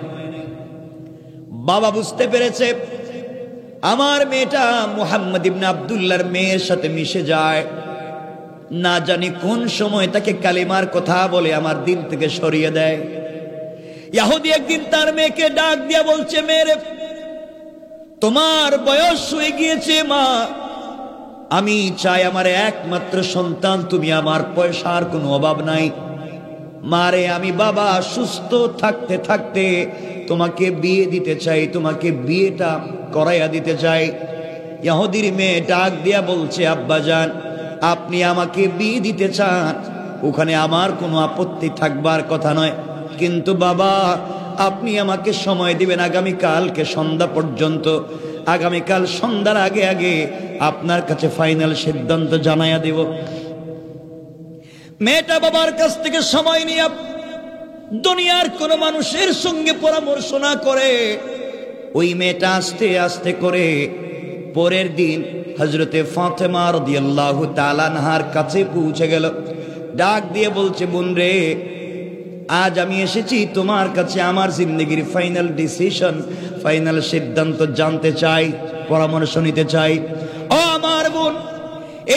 বাবা বুঝতে পেরেছে আমার মেয়েটা মুহাম্মদ ইবনে আব্দুল্লাহর মেয়ের সাথে মিশে যায়, না জানি কোন সময় তাকে কালিমার কথা বলে আমার দিন থেকে সরিয়ে দেয়। ইহুদি একদিন তার মেয়েকে ডাক দিয়া বলছে, মেয়ে, তোমার বয়স হয়ে গিয়েছে মা, আমি চাই আমার একমাত্র সন্তান তুমি, আমার পয়সার কোনো অভাব নাই মারে, আমি বাবা সুস্থ থাকতে থাকতে তোমাকে বিয়ে দিতে চাই, তোমাকে বিয়েটা করাইয়া দিতে চাই। ইহুদির মেয়ে ডাক দিয়া বলছে, আব্বাজান, আপনি আমাকে বিয়ে দিতে চান, ওখানে আমার কোনো আপত্তি থাকবার কথা নয়, কিন্তু বাবা আপনি আমাকে সময় দিবেন আগামীকালকে সন্ধ্যা পর্যন্ত, আগামীকাল সন্ধ্যার আগে আগে আপনার কাছে ফাইনাল সিদ্ধান্ত জানাইয়া দেব। মেয়েটা বাবার কাছ থেকে সময় নিয়ে দুনিয়ার কোন মানুষের সঙ্গে পরামর্শ না করে ওই মেয়েটা আস্তে আস্তে করে পরের দিন হযরতে ফাতেমা রাদিয়াল্লাহু তাআলা আনহার কাছে পৌঁছে গেল। ডাক দিয়ে বলছে, বোন রে, আজ আমি এসেছি তোমার কাছে আমার জিন্দগির ফাইনাল ডিসিশন, ফাইনাল সিদ্ধান্ত জানতে চাই, পরামর্শ নিতে চাই। ও আমার বোন,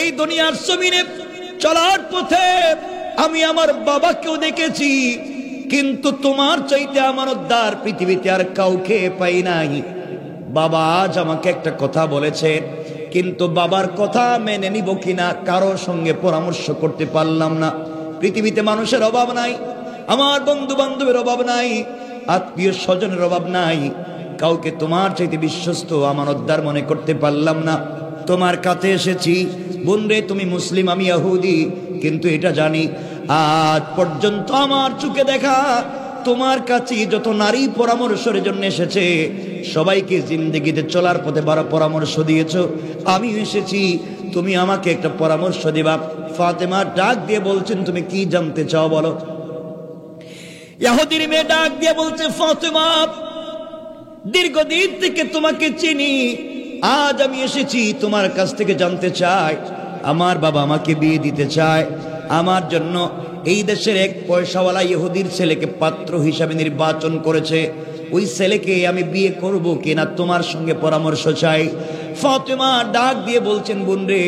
এই দুনিয়ার জমিনে চলার পথে আমি আমার বাবাকেও দেখেছি, কিন্তু তোমার চাইতে আমার উদ্ধার পৃথিবীতে আর কাউকে পাই নাই। বাবা আজ আমাকে একটা কথা বলেছে, কিন্তু বাবার কথা মেনে নিব কিনা কারো সঙ্গে পরামর্শ করতে পারলাম না। পৃথিবীতে মানুষের অভাব নাই, আমার বন্ধু বান্ধবের অভাব নাই, আত্মীয় স্বজনের অভাব নাই, কাউকে তোমার চাইতে বিশ্বস্ত আমানতদার মনে করতে পারলাম না। তোমার কাছে এসেছি। বোন রে, তুমি মুসলিম, আমি ইহুদি, কিন্তু এটা জানি আজ পর্যন্ত আমার চোখে দেখা তোমার কাছে যত নারী পরামর্শের জন্য এসেছে সবাইকে জিন্দেগিতে চলার পথে বড় পরামর্শ দিয়েছো। আমি এসেছি তুমি আমাকে একটা পরামর্শ দিবা। ফাতেমা ডাক দিয়ে বলছেন, তুমি কি জানতে চাও বলো। ইহুদির মেয়ে ডাক দিয়ে বলছে, ফাতেমা, দীর্ঘদিন থেকে তোমাকে চিনি, আজ আমি এসেছি তোমার কাছ থেকে জানতে চাই, আমার বাবা আমাকে বিয়ে দিতে চায়, আমার জন্য এই দেশের এক পয়সাওয়ালা ইহুদির ছেলেকে পাত্র হিসাবে নির্বাচন করেছে, ওই ছেলেকে আমি বিয়ে করব কিনা তোমার সঙ্গে পরামর্শ চাই। ফাতেমা ডাক দিয়ে বলছেন, বোন রে,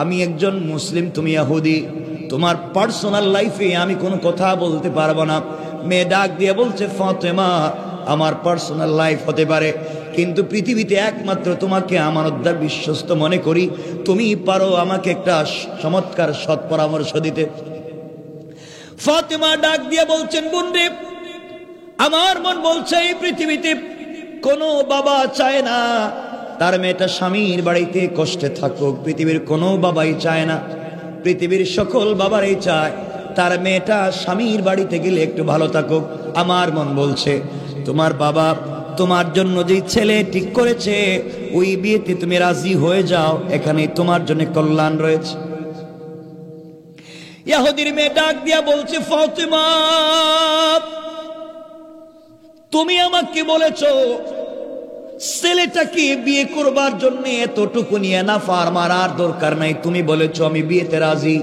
আমি একজন মুসলিম, তুমি ইহুদি, তোমার পার্সোনাল লাইফে আমি কোনো কথা বলতে পারবো না। মেয়ে ডাক দিয়ে বলছে, ফাতেমা, আমার পার্সোনাল লাইফ হতে পারে, কিন্তু পৃথিবীতে একমাত্র তোমাকে আমানতদার বিশ্বস্ত মনে করি, তুমি পারো আমাকে একটা চমৎকার সৎ পরামর্শ দিতে। ফাতেমা ডাক দিয়ে বলছেন, বোন রে, আমার মন বলছে এই পৃথিবীতে কোনো বাবা চায় না তার মেয়েটা স্বামীর বাড়িতে কষ্টে থাকুক, পৃথিবীর কোনো বাবাই চায় না, পৃথিবীর সকল বাবারাই চায় তার মেয়েটা স্বামীর বাড়িতে গেলে একটু ভালো থাকুক। আমার মন বলছে তোমার বাবা তোমার জন্য যেই ছেলে ঠিক করেছে ওই বিয়েতে তুমি রাজি হয়ে যাও, এখানে তোমার জন্য কল্যাণ রয়েছে। ইহুদির মেয়ে ডাক দিয়া বলছে, ফাতেমা, তুমি আমাকে বলেছো ছেলেটাকে বিয়ে করবার জন্য এতটুকু নিয়ে না ফার্মার আর দরকার নাই, তুমি বলেছো আমি বিয়েতে রাজি।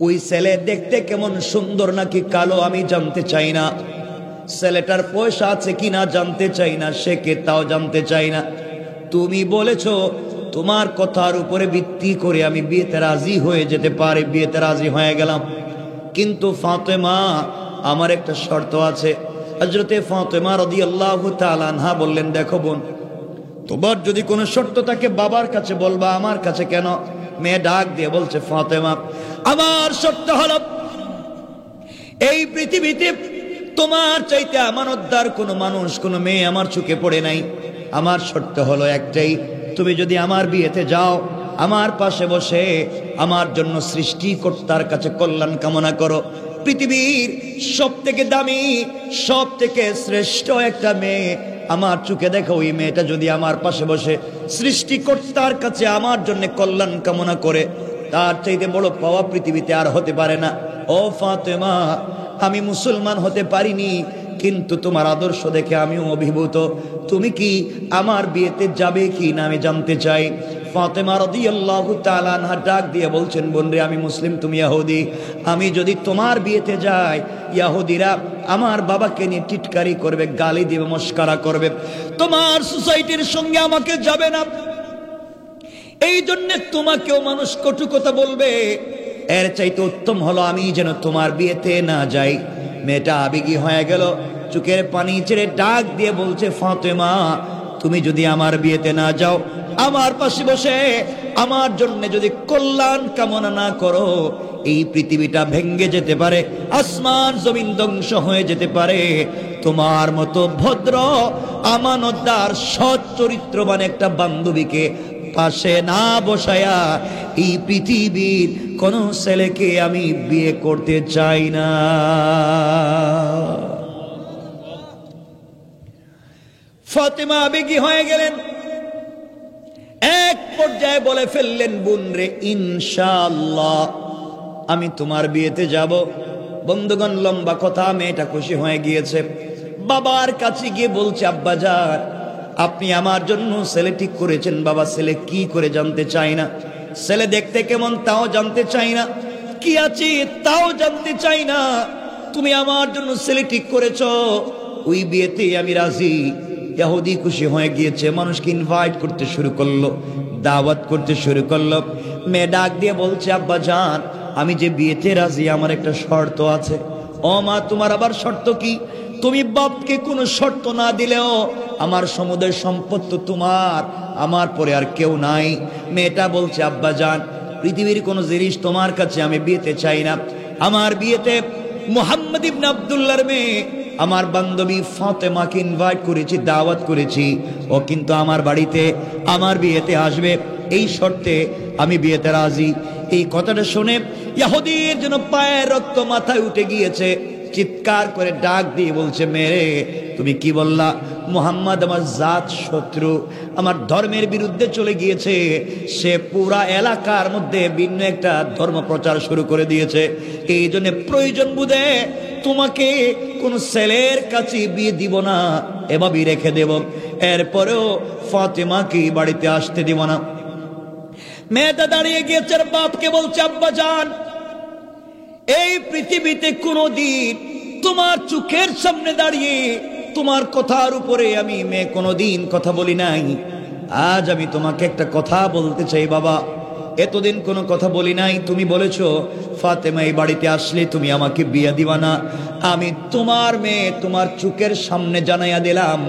ওই ছেলে দেখতে কেমন সুন্দর নাকি কালো আমি জানতে চাই না, ছেলেটার পয়সা আছে কিনা জানতে চাই না, সে কে তাও জানতে চাই না, তুমি বলেছো তোমার কথার উপরে ভিত্তি করে আমি বিয়েতে রাজি হয়ে যেতে পারি, বিয়েতে রাজি হয়ে গেলাম। কিন্তু ফাতেমা, আমার একটা শর্ত আছে। হযরতে ফাতেমা রাদিয়াল্লাহু তাআলা আনহা বললেন, দেখো বোন, তোমার যদি কোনো শর্ত থাকে বাবার কাছে বলবা, আমার কাছে কেন? মেয়ে ডাক দিয়ে বলছে, ফাতেমা, আমার শর্ত হলো এই পৃথিবীতে তোমার চাইতে আমানতদার কোনো মানুষ, কোনো মেয়ে আমার চোখে পড়ে নাই। আমার শর্ত হলো একটাই, তুমি যদি আমার বিয়েতে যাও, আমার পাশে বসে আমার জন্য সৃষ্টিকর্তার কাছে কল্যাণ কামনা করো। পৃথিবীর সব থেকে দামি, সব থেকে শ্রেষ্ঠ একটা মেয়ে আমার চোখে দেখো, ওই মেয়েটা যদি আমার পাশে বসে সৃষ্টিকর্তার কাছে আমার জন্য কল্যাণ কামনা করে, তার চাইতে বড় পাওয়া পৃথিবীতে আর হতে পারে না। ও ফাতেমা, আমি মুসলমান হতে পারিনি, কিন্তু তোমার আদর্শ দেখে আমিও অভিভূত, তুমি কি আমার বিয়েতে যাবে কি না আমি জানতে চাই। ফাতেমা রাদিয়াল্লাহু তাআলা আনহা ডাক দিয়ে বলছেন, বোন রে, আমি মুসলিম, তুমি ইহুদি, আমি যদি তোমার বিয়েতে যাই, ইহুদিরা আমার বাবাকে নিয়ে টিটকারি করবে, গালি দিবে, মস্করা করবে, তোমার সোসাইটির সঙ্গে আমাকে যাবে না, এই জন্য তোমাকেও মানুষ কটু কথা বলবে। এর চাইতে উত্তম হলো আমি যেন তোমার বিয়েতে না যাই। মেয়েটা আবেগী হয়ে গেল, চোখের পানি ছেড়ে ডাক দিয়ে বলছে, ফাতেমা, তুমি যদি আমার বিয়েতে না যাও, আমার পাশে বসে আমার জন্য যদি কল্যাণ কামনা না করো, এই পৃথিবীটা ভেঙ্গে যেতে পারে, আসমান জমিন ধ্বংস হয়ে যেতে পারে। তোমার মতো ভদ্র, আমানতদার, সৎ চরিত্রবান একটা বান্ধবীকে পাশে না বসায়া এই পৃথিবীর কোন ছেলেকে আমি বিয়ে করতে চাই না। ফাতেমা আবেগী হয়ে গেলেন, এক পর্যায়ে বলে ফেললেন, বোন রে, ইনশাআল্লাহ আমি তোমার বিয়েতে যাব। বন্ধুগণ, লম্বা কথা, মেয়েটা খুশি হয়ে গিয়েছে। বাবার কাছে গিয়ে বলছে, আব্বাজান, আপনি আমার জন্য ছেলে ঠিক করেছেন। বাবা, ছেলে কি করে জানতে চাই না, ছেলে দেখতে কেমন তাও জানতে চাই না, কি আছে তাও জানতে চাই না, তুমি আমার জন্য ছেলে ঠিক করেছো, ওই বিয়েতে আমি রাজি। ইহুদি খুশি হয়ে গিয়েছে, মানুষকে ইনভাইট করতে শুরু করলো, দাওয়াত করতে শুরু করলো। মেয়ে ডাক দিয়ে বলছে, আব্বাজান, আমি যে বিয়েতে রাজি, আমার একটা শর্ত আছে। ও মা, তোমার আবার শর্ত কি? তুমি বাপকে কোনো শর্ত না দিলেও আমার সমুদয় সম্পদ তো তোমার, আমার পরে আর কেউ নাই। মেয়েটা বলছে, আব্বাজান, পৃথিবীর কোনো জিনিস তোমার কাছে আমি বিয়েতে চাই না। আমার বিয়েতে মুহাম্মদ ইবনে আব্দুল্লাহর মেয়ে আমার বান্ধবী ফাতেমাকে ইনভাইট করেছি, দাওয়াত করেছি, ও কিন্তু আমার বাড়িতে আমার বিয়েতে আসবে, এই শর্তে আমি বিয়েতে রাজি। এই কথাটা শুনে ইহুদির যেন পায়ের রক্ত মাথায় উঠে গিয়েছে, চিৎকার করে ডাক দিয়ে বলছে, মেয়ে তুমি কি বললা? মুহাম্মদ আমার জাত শত্রু, আমার ধর্মের বিরুদ্ধে চলে গিয়েছে, সে পুরা এলাকার মধ্যে ভিন্ন একটা ধর্ম প্রচার শুরু করে দিয়েছে। এই জন্য প্রয়োজন বুঝে তোমাকে কোন ছেলের কাছে বিয়ে দিব না, এভাবেই রেখে দেব। এরপরেও ফাতেমাকে বাড়িতে আসতে দিব না। মেয়েটা দাঁড়িয়ে গিয়েছে, বাপকে বলছে, আব্বা জান, এই পৃথিবীতে কোনদিন তোমার চোখের সামনে দাঁড়িয়ে তোমার কথার উপরে আমি মেয়ে কোনদিন কথা বলি নাই। আজ আমি তোমাকে একটা কথা বলতে চাই বাবা, এতদিন কোনো কথা বলি নাই। তুমি বলেছো ফাতেমা এই বাড়িতে আসলে তুমি আমাকে বিয়ে দিবা না। আমি তোমার মেয়ে, তোমার চোখের সামনে জানাইয়া দিলাম,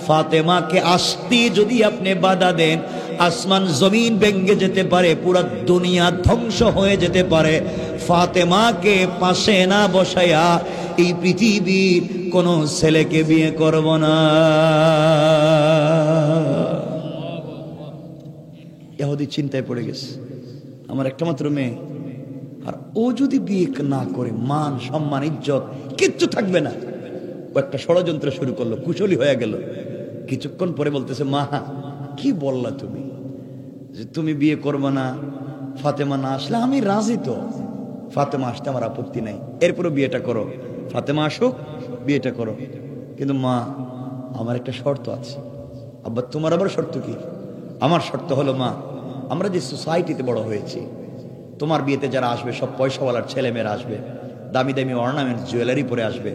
ফাতেমাকে আসতে যদি আপনি বাধা দেন, আসমান জমিন ভেঙে যেতে পারে, পুরো দুনিয়া ধ্বংস হয়ে যেতে পারে। ফাতেমাকে পাশে না বসাইয়া এই পৃথিবীর কোন ছেলেকে বিয়ে করব না। ইহুদি চিন্তায় পড়ে গেছে, আমার একটা মাত্র মেয়ে, আর ও যদি বিয়ে না করে মান সম্মান ইজ্জত কিচ্ছু থাকবে না। ও একটা ষড়যন্ত্র শুরু করলো, কুশলী হয়ে গেল। কিছুক্ষণ পরে বলতেছে, মা কি বললা তুমি, যে তুমি বিয়ে করবে না, ফাতেমা না আসলে? আমি রাজি তো, ফাতেমা আসতে আমার আপত্তি নাই, এরপরে বিয়েটা করো, ফাতেমা আসুক, বিয়েটা করো। কিন্তু মা, আমার একটা শর্ত আছে। আব্বা, তোমার আবার শর্ত কি? আমার শর্ত হলো, মা, আমরা যে সোসাইটিতে বড় হয়েছি, তোমার বিয়েতে যারা আসবে সব পয়সাওয়ালার ছেলে মেয়েরা আসবে, দামি দামি অর্নামেন্ট জুয়েলারি পরে আসবে,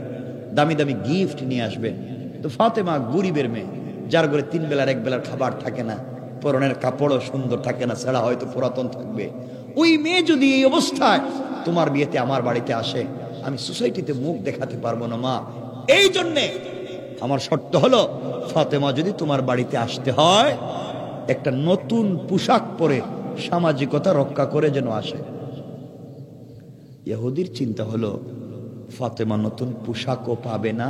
দামি দামি গিফট নিয়ে আসবে। তো ফাতেমা গরিবের মেয়ে, যার ঘরে 3 বেলার 1 বেলার খাবার থাকে না, পরনের কাপড়ও সুন্দর থাকে না, ছাড়া হয়তো পুরাতন থাকবে। ওই মেয়ে যদি এই অবস্থায় তোমার বিয়েতে আমার বাড়িতে আসে, আমি সোসাইটিতে মুখ দেখাতে পারবো না মা। এই জন্যে আমার শর্ত হলো, ফাতেমা যদি তোমার বাড়িতে আসতে হয়, একটা নতুন পোশাক পরে সামাজিকতা রক্ষা করে যেন আসে। ইহুদির চিন্তা হলো, ফাতেমা নতুন পোশাকও পাবে না,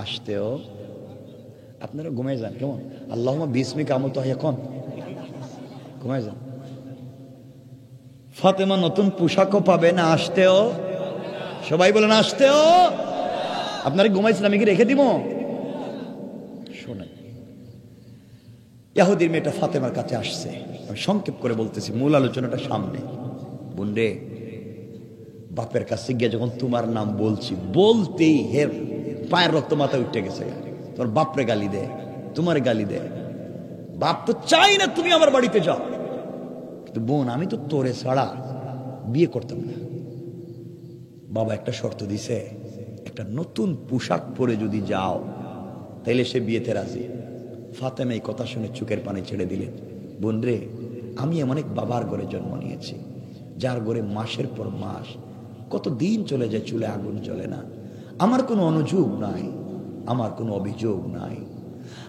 আসতেও। আপনারা ঘুমাই যান কেমন? আল্লাহুম্মা বিসমিকা আমুতু এখন ঘুমাই যান। ফাতেমা নতুন পোশাকও পাবে না, আসতেও। সবাই বলেন আসতেও। আপনারা ঘুমাইছেন, আমি কি রেখে দিব? শোনেন, ইহুদির মেয়েটা ফাতেমার কাছে আসছে। আমি সংক্ষেপ করে বলতেছি, মূল আলোচনাটা সামনে। বোনরে, বাপের কাছে গিয়ে যখন তোমার নাম বলছি, বলতেই হের পায়ের রক্ত মাথায় উঠে গেছে। তোর বাপরে গালি দেয়, তোমার গালি দেয়। বাপ তো চাই না তুমি আমার বাড়িতে যাও, কিন্তু বোন, আমি তো তোরে ছাড়া বিয়ে করতাম না। বাবা একটা শর্ত দিছে, একটা নতুন পোশাক পরে যদি যাও তাইলে সে বিয়েতে রাজি। ফাতেমা এই কথা শুনে চোখের পানি ছেড়ে দিলেন। বোন রে, আমি এমন এক বাবার ঘরে জন্ম নিয়েছি, যার ঘরে মাসের পর মাস কত দিন চলে যায়, চুলে আগুন জ্বলে না। আমার কোনো অনুযোগ নাই, আমার কোনো অভিযোগ নাই।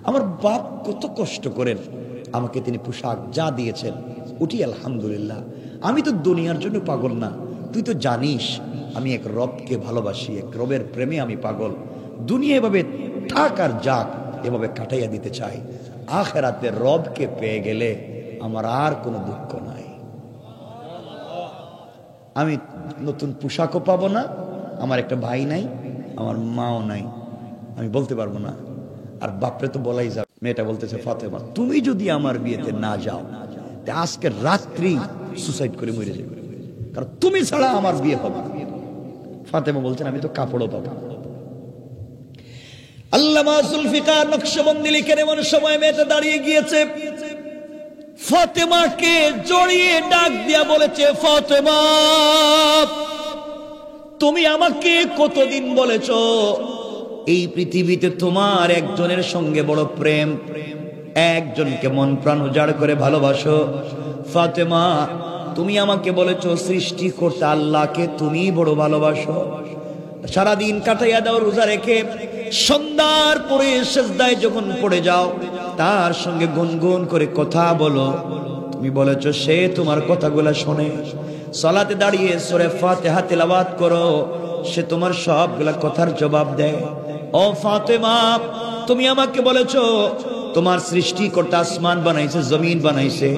আমার বাপ কত কষ্ট করেন, আমাকে তিনি পোশাক যা দিয়েছেন উঠি আলহামদুলিল্লাহ। আমি তো দুনিয়ার জন্য পাগল না, তুই তো জানিস আমি এক রবকে ভালোবাসি, এক রবের প্রেমে আমি পাগল। দুনিয়া এভাবে থাক আর যাক, এভাবে কাটাইয়া দিতে চাই। আখিরাতে রবকে পেয়ে গেলে আমার আর কোনো দুঃখ নাই। আমি নতুন পোশাকও পাবো না, আমার একটা ভাই নাই, আমার মাও নাই, আমি বলতে পারবো না। আর বাপরে তো বলাই যাবে। মেয়েটা বলতেছে, ফাতেমা তুমি যদি আমার বিয়েতে না যাও, আজকে রাত্রি সুসাইড করে মরে যাবে, কারণ তুমি ছাড়া আমার বিয়ে হবে না। ফাতেমা বলছেন, আমি তো কাপড়ও পাবো। আল্লামা জুলফিকার নকশবন্দি লিখেন, এমন সময় মেয়েটা দাঁড়িয়ে গিয়েছে, ফাতেমাকে জড়িয়ে ডাক দিয়া বলেছে, ফাতেমা তুমি আমাকে কতদিন বলেছো এই পৃথিবীতে তোমার একজনের সঙ্গে বড় প্রেম, একজনকে মন প্রাণ উজাড় করে ভালোবাসো। ফাতেমা তুমি আমাকে বলেছো সৃষ্টিকর্তা আল্লাহকে তুমি বড় ভালোবাসো। সারাদিন কাটাইয়া দাও রোজা রেখে, সন্ধ্যার পরে সিজদায় যখন পড়ে যাও তার সঙ্গে গুনগুন করে কথা বলো। তুমি বলেছো সে তোমার কথাগুলা শোনে। সালাতে দাঁড়িয়ে সূরা ফাতিহা তেলাওয়াত করো, সে তোমার সবগুলা কথার জবাব দেয়। ও ফাতেমা তুমি আমাকে বলেছো তোমার সৃষ্টিকর্তা আসমান বানাইছে, জমিন বানাইছে,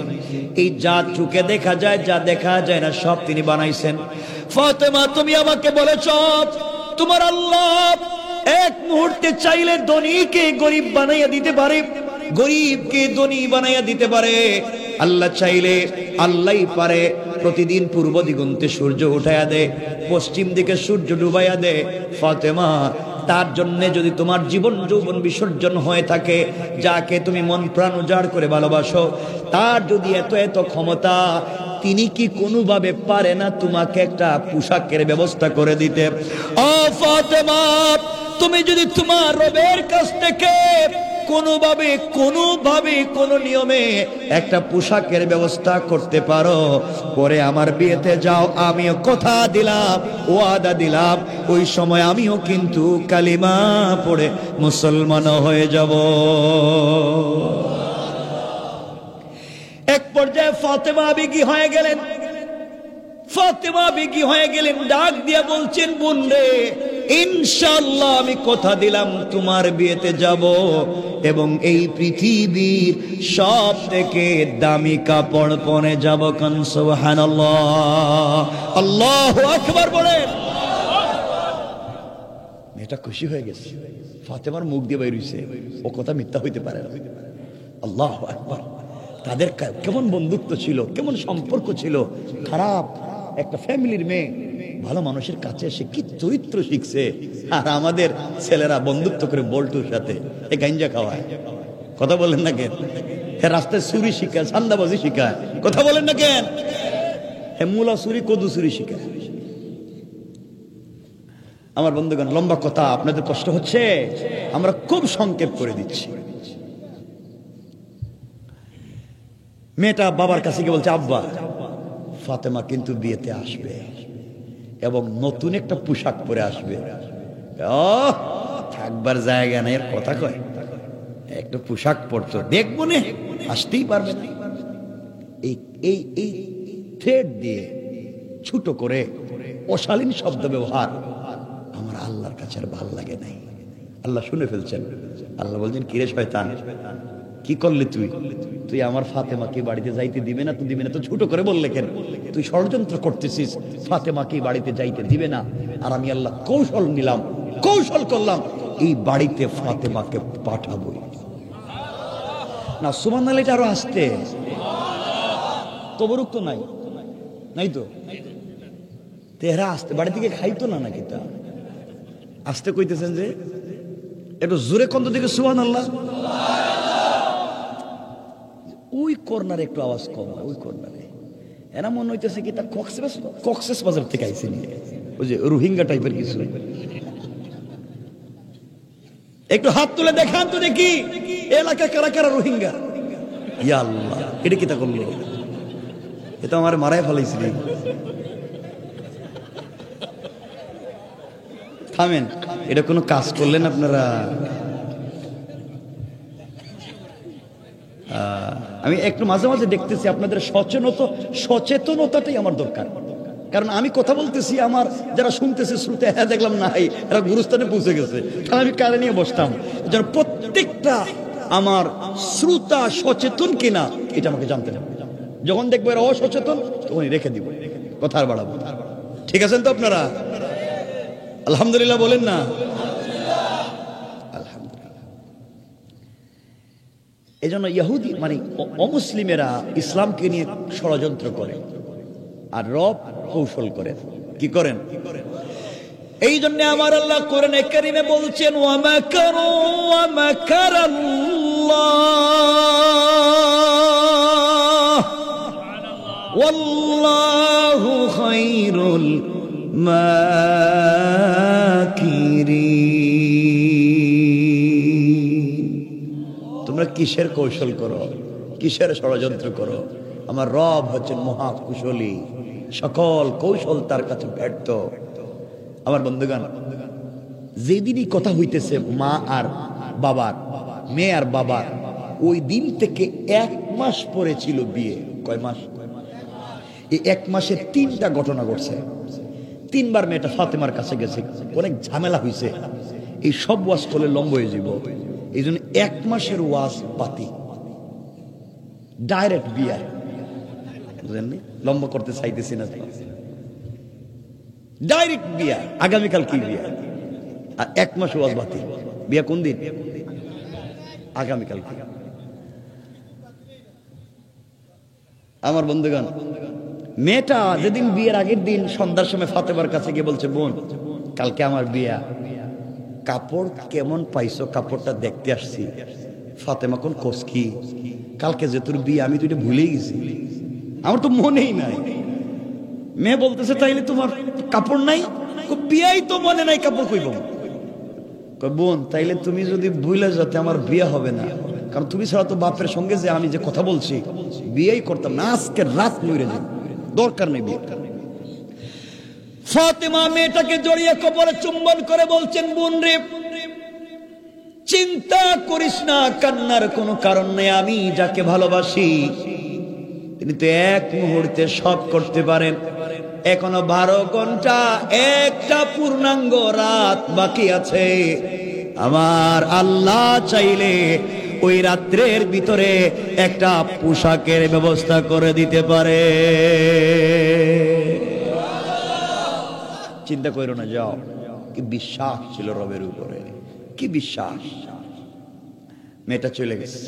এই যা চোখে দেখা যায় যা দেখা যায় না সব তিনি বানাইছেন। ফাতেমা তুমি আমাকে বলেছো তোমার আল্লাহ এক মুহূর্তে চাইলে ধনীকে গরিব বানাইয়া দিতে পারে, গরিবকে ধনী বানাইয়া দিতে পারে। আল্লাহ চাইলে আল্লাহই পারে প্রতিদিন পূর্ব দিগন্তে সূর্য উঠাইয়া দে, পশ্চিম দিকে সূর্য ডুবাইয়া দে। ফাতেমা, তার জন্য যদি তোমার জীবন যৌবন বিসর্জন হয়ে থাকে, যাকে তুমি মন প্রাণ উজাড় করে ভালোবাসো, তার যদি এত এত ক্ষমতা, তিনি কি কোনোভাবে পারে না তোমাকে একটা পোশাকের ব্যবস্থা করে দিতে? ও ফাতেমা, তুমি যদি তোমার রবের কাছ থেকে কোনোভাবে কোনো নিয়মে একটা পোশাকের ব্যবস্থা করতে পারো, পরে আমার বিয়েতে যাও। আমিও কথা দিলাম, ওয়াদা দিলাম, ওই সময় আমিও কিন্তু কালিমা পড়ে মুসলমান হয়ে যাব। এক পর্যায়ে ফাতেমা বিগি হয়ে গেলেন। ফাতেমা বিগি হয়ে গেলেন, ডাক দিয়ে বলছেন, বোন রে, ইনশাআল্লাহ আমি কথা দিলাম তোমার বিয়েতে যাব, এবং এই পৃথিবীর সব থেকে দামি কাপড় পরে যাব। কান সুবহানাল্লাহ, আল্লাহু আকবার বলেন। মেয়েটা খুশি হয়ে গেছে, ফাতেমার মুখ দিয়ে বের হইছে, ও কথা মিথ্যা হইতে পারে না। আল্লাহু আকবার। তাদের কেমন বন্ধুত্ব ছিল, কেমন সম্পর্ক ছিল। খারাপ একটা ফ্যামিলির মেয়ে ভালো মানুষের কাছে এসে কি চরিত্র শিখছে। আর আমাদের ছেলেরা বন্ধুত্ব করে বল্টুর সাথে এ গাঞ্জা খাওয়ায়। কথা বলেন না কেন? হ্যাঁ, রাস্তায় চুরি শিখায়, সান্দাবাজি শিখায়। কথা বলেন না কেন? হ্যাঁ, মূলা চুরি, কদু চুরি শিখায়। আমার বন্ধুগণ, লম্বা কথা, আপনাদের কষ্ট হচ্ছে, আমরা খুব সংক্ষেপ করে দিচ্ছি। মেয়েটা বাবার কাছে গিয়ে বলছে, আব্বা, ফাতেমা কিন্তু বিয়েতে আসবে এবং নতুন একটা পোশাক পরে আসবে। থাকবার জায়গা নেই, এর কথা কয়, একটা পোশাক পরতো, দেখবো না, আসতেই পারবে না। এই থ্রেড দিয়ে ছোট করে অশালীন শব্দ ব্যবহার আমার আল্লাহর কাছে আর ভাল লাগে নাই। আল্লাহ শুনে ফেলছেন। আল্লাহ বলছেন, কিরে শয়তান, কি করলি তুই আমার ফাতেমাকে বাড়িতে যাইতে দিবে না? তুই দিবে না তো ছোট করে বললে কেন? তুই ষড়যন্ত্র করতেছিস, ফাতেমাকে বাড়িতে যাইতে দিবে না। আর আমি আল্লাহ কৌশল নিলাম, কৌশল করলাম, এই বাড়িতে ফাতেমাকে পাঠাবো না। সুবহানাল্লাহ, এটা আরো আসতে তবরুক তো নাই তো তেহরা আসতে বাড়ি থেকে খাইতো না নাকি? তা আসতে কইতেছেন যে একটু জোরে কন্ত দিকে সুবহানাল্লাহ। ওই কর্নারে একটু আওয়াজ কম, ওই কর্নারে। এরা মনে হইতেছে কি তা কক্সেস বাজার থেকে আইসে নিয়ে, ওই যে রোহিঙ্গা টাইপের কিছু। একটু হাত তুলে দেখান তো দেখি এলাকা কারা কারা রোহিঙ্গা। ইয়া আল্লাহ, এটা কি তা করলো? এটা আমার মারাই ফেলাইছিল। থামেন, এটা কোনো কাজ করলেন আপনারা? আমি একটু মাঝে মাঝে দেখতেছি আপনাদের সচেতনতাটাই আমার দরকার। কারণ আমি কথা বলতেছি, আমার যারা শুনতেছে শ্রোতা, হ্যাঁ দেখলাম নাই, এরা গুরুস্থানে পৌঁছে গেছে, তাহলে আমি কারে নিয়ে বসতাম? যেন প্রত্যেকটা আমার শ্রোতা সচেতন কিনা এটা আমাকে জানতে হবে। যখন দেখবো এরা অসচেতন, তখনই রেখে দিব, কথা আর বাড়াবো। ঠিক আছেন তো আপনারা? আলহামদুলিল্লাহ বলেন না? এই জন্য ইহুদি মানে অমুসলিমেরা ইসলামকে নিয়ে ষড়যন্ত্র করে, আর রব কৌশল করেন। কি করেন? এই জন্য আমার আল্লাহ কোরআনে কারীমে বলছেন, ওয়া মাকারু ওয়া মাকারাল্লাহ ওয়াল্লাহু খায়রুল মাকিরিন। তোমরা কিসের কৌশল করো, কিসের ষড়যন্ত্র করো? আমার রব হচ্ছেন মহাকুশলী, সকল কৌশল তার কাছে ব্যর্থ। আমার বন্ধুগণ, যেদিনই কথা হইতেছে মা আর বাবার, মেয়ে আর বাবার, ওই দিন থেকে 1 মাস পরে ছিল বিয়ে। কয় মাস? এই 1 মাসে 3টা ঘটনা ঘটছে। 3বার মেয়েটা ফাতেমার কাছে গেছে, অনেক ঝামেলা হয়েছে। এই সব ওয়াজ করলে লম্বা হয়ে যাব, এই জন্য 1 মাসের ওয়াজ পাতি, ডাইরেক্ট বিয়ে। বুঝলেননি? লম্বা করতে চাইতেছি না, ডাইরেক্ট বিয়া। আগামীকাল কি বিয়া? আর 1 মাস ওয়াজ বাতিল। বিয়া কোন দিন? আগামীকাল। আমার বন্ধুগণ, মেয়েটা যেদিন বিয়ের আগের দিন সন্ধ্যার সময় ফাতেমার কাছে গিয়ে বলছে, বোন কালকে আমার বিয়া, কাপড় কেমন পাইছো? কাপড়টা দেখতে আসছি। ফাতেমা কোন কোস কি, কালকে যে তোর বিয়ে আমি তো এটা ভুলেই গেছি, আমার তো মনেই নাই। মেয়ে বলতেছে, তাইলে তোমার কাপড় নাই? বিয়াই তো মনে নাই, কাপড় কইব? বোন তাইলে তুমি যদি ভুলে যাতে আমার বিয়ে হবে না, কারণ তুমি ছাড়া তো বাপের সঙ্গে যে আমি যে কথা বলছি বিয়েই করতাম না, আজকে রাত মরে যাবে, দরকার নেই বিয়ে। ফাতেমা মেয়েটাকে জড়িয়ে কবরে চুম্বন করে বলছেন, বোন রে চিন্তা করিস না, কান্নার কোনো কারণ নেই। আমি যাকে ভালোবাসি তিনি তো এক মুহূর্তে সব করতে পারেন। এখনো 12 ঘন্টা, একটা পূর্ণাঙ্গ রাত বাকি আছে। আমার আল্লাহ চাইলে ওই রাত্রের ভিতরে একটা পোশাকের ব্যবস্থা করে দিতে পারে। চিন্তা করো না, যাও। কি বিশ্বাস ছিল রবের উপরে, কি বিশ্বাস। মেয়েটা চলে গেছে।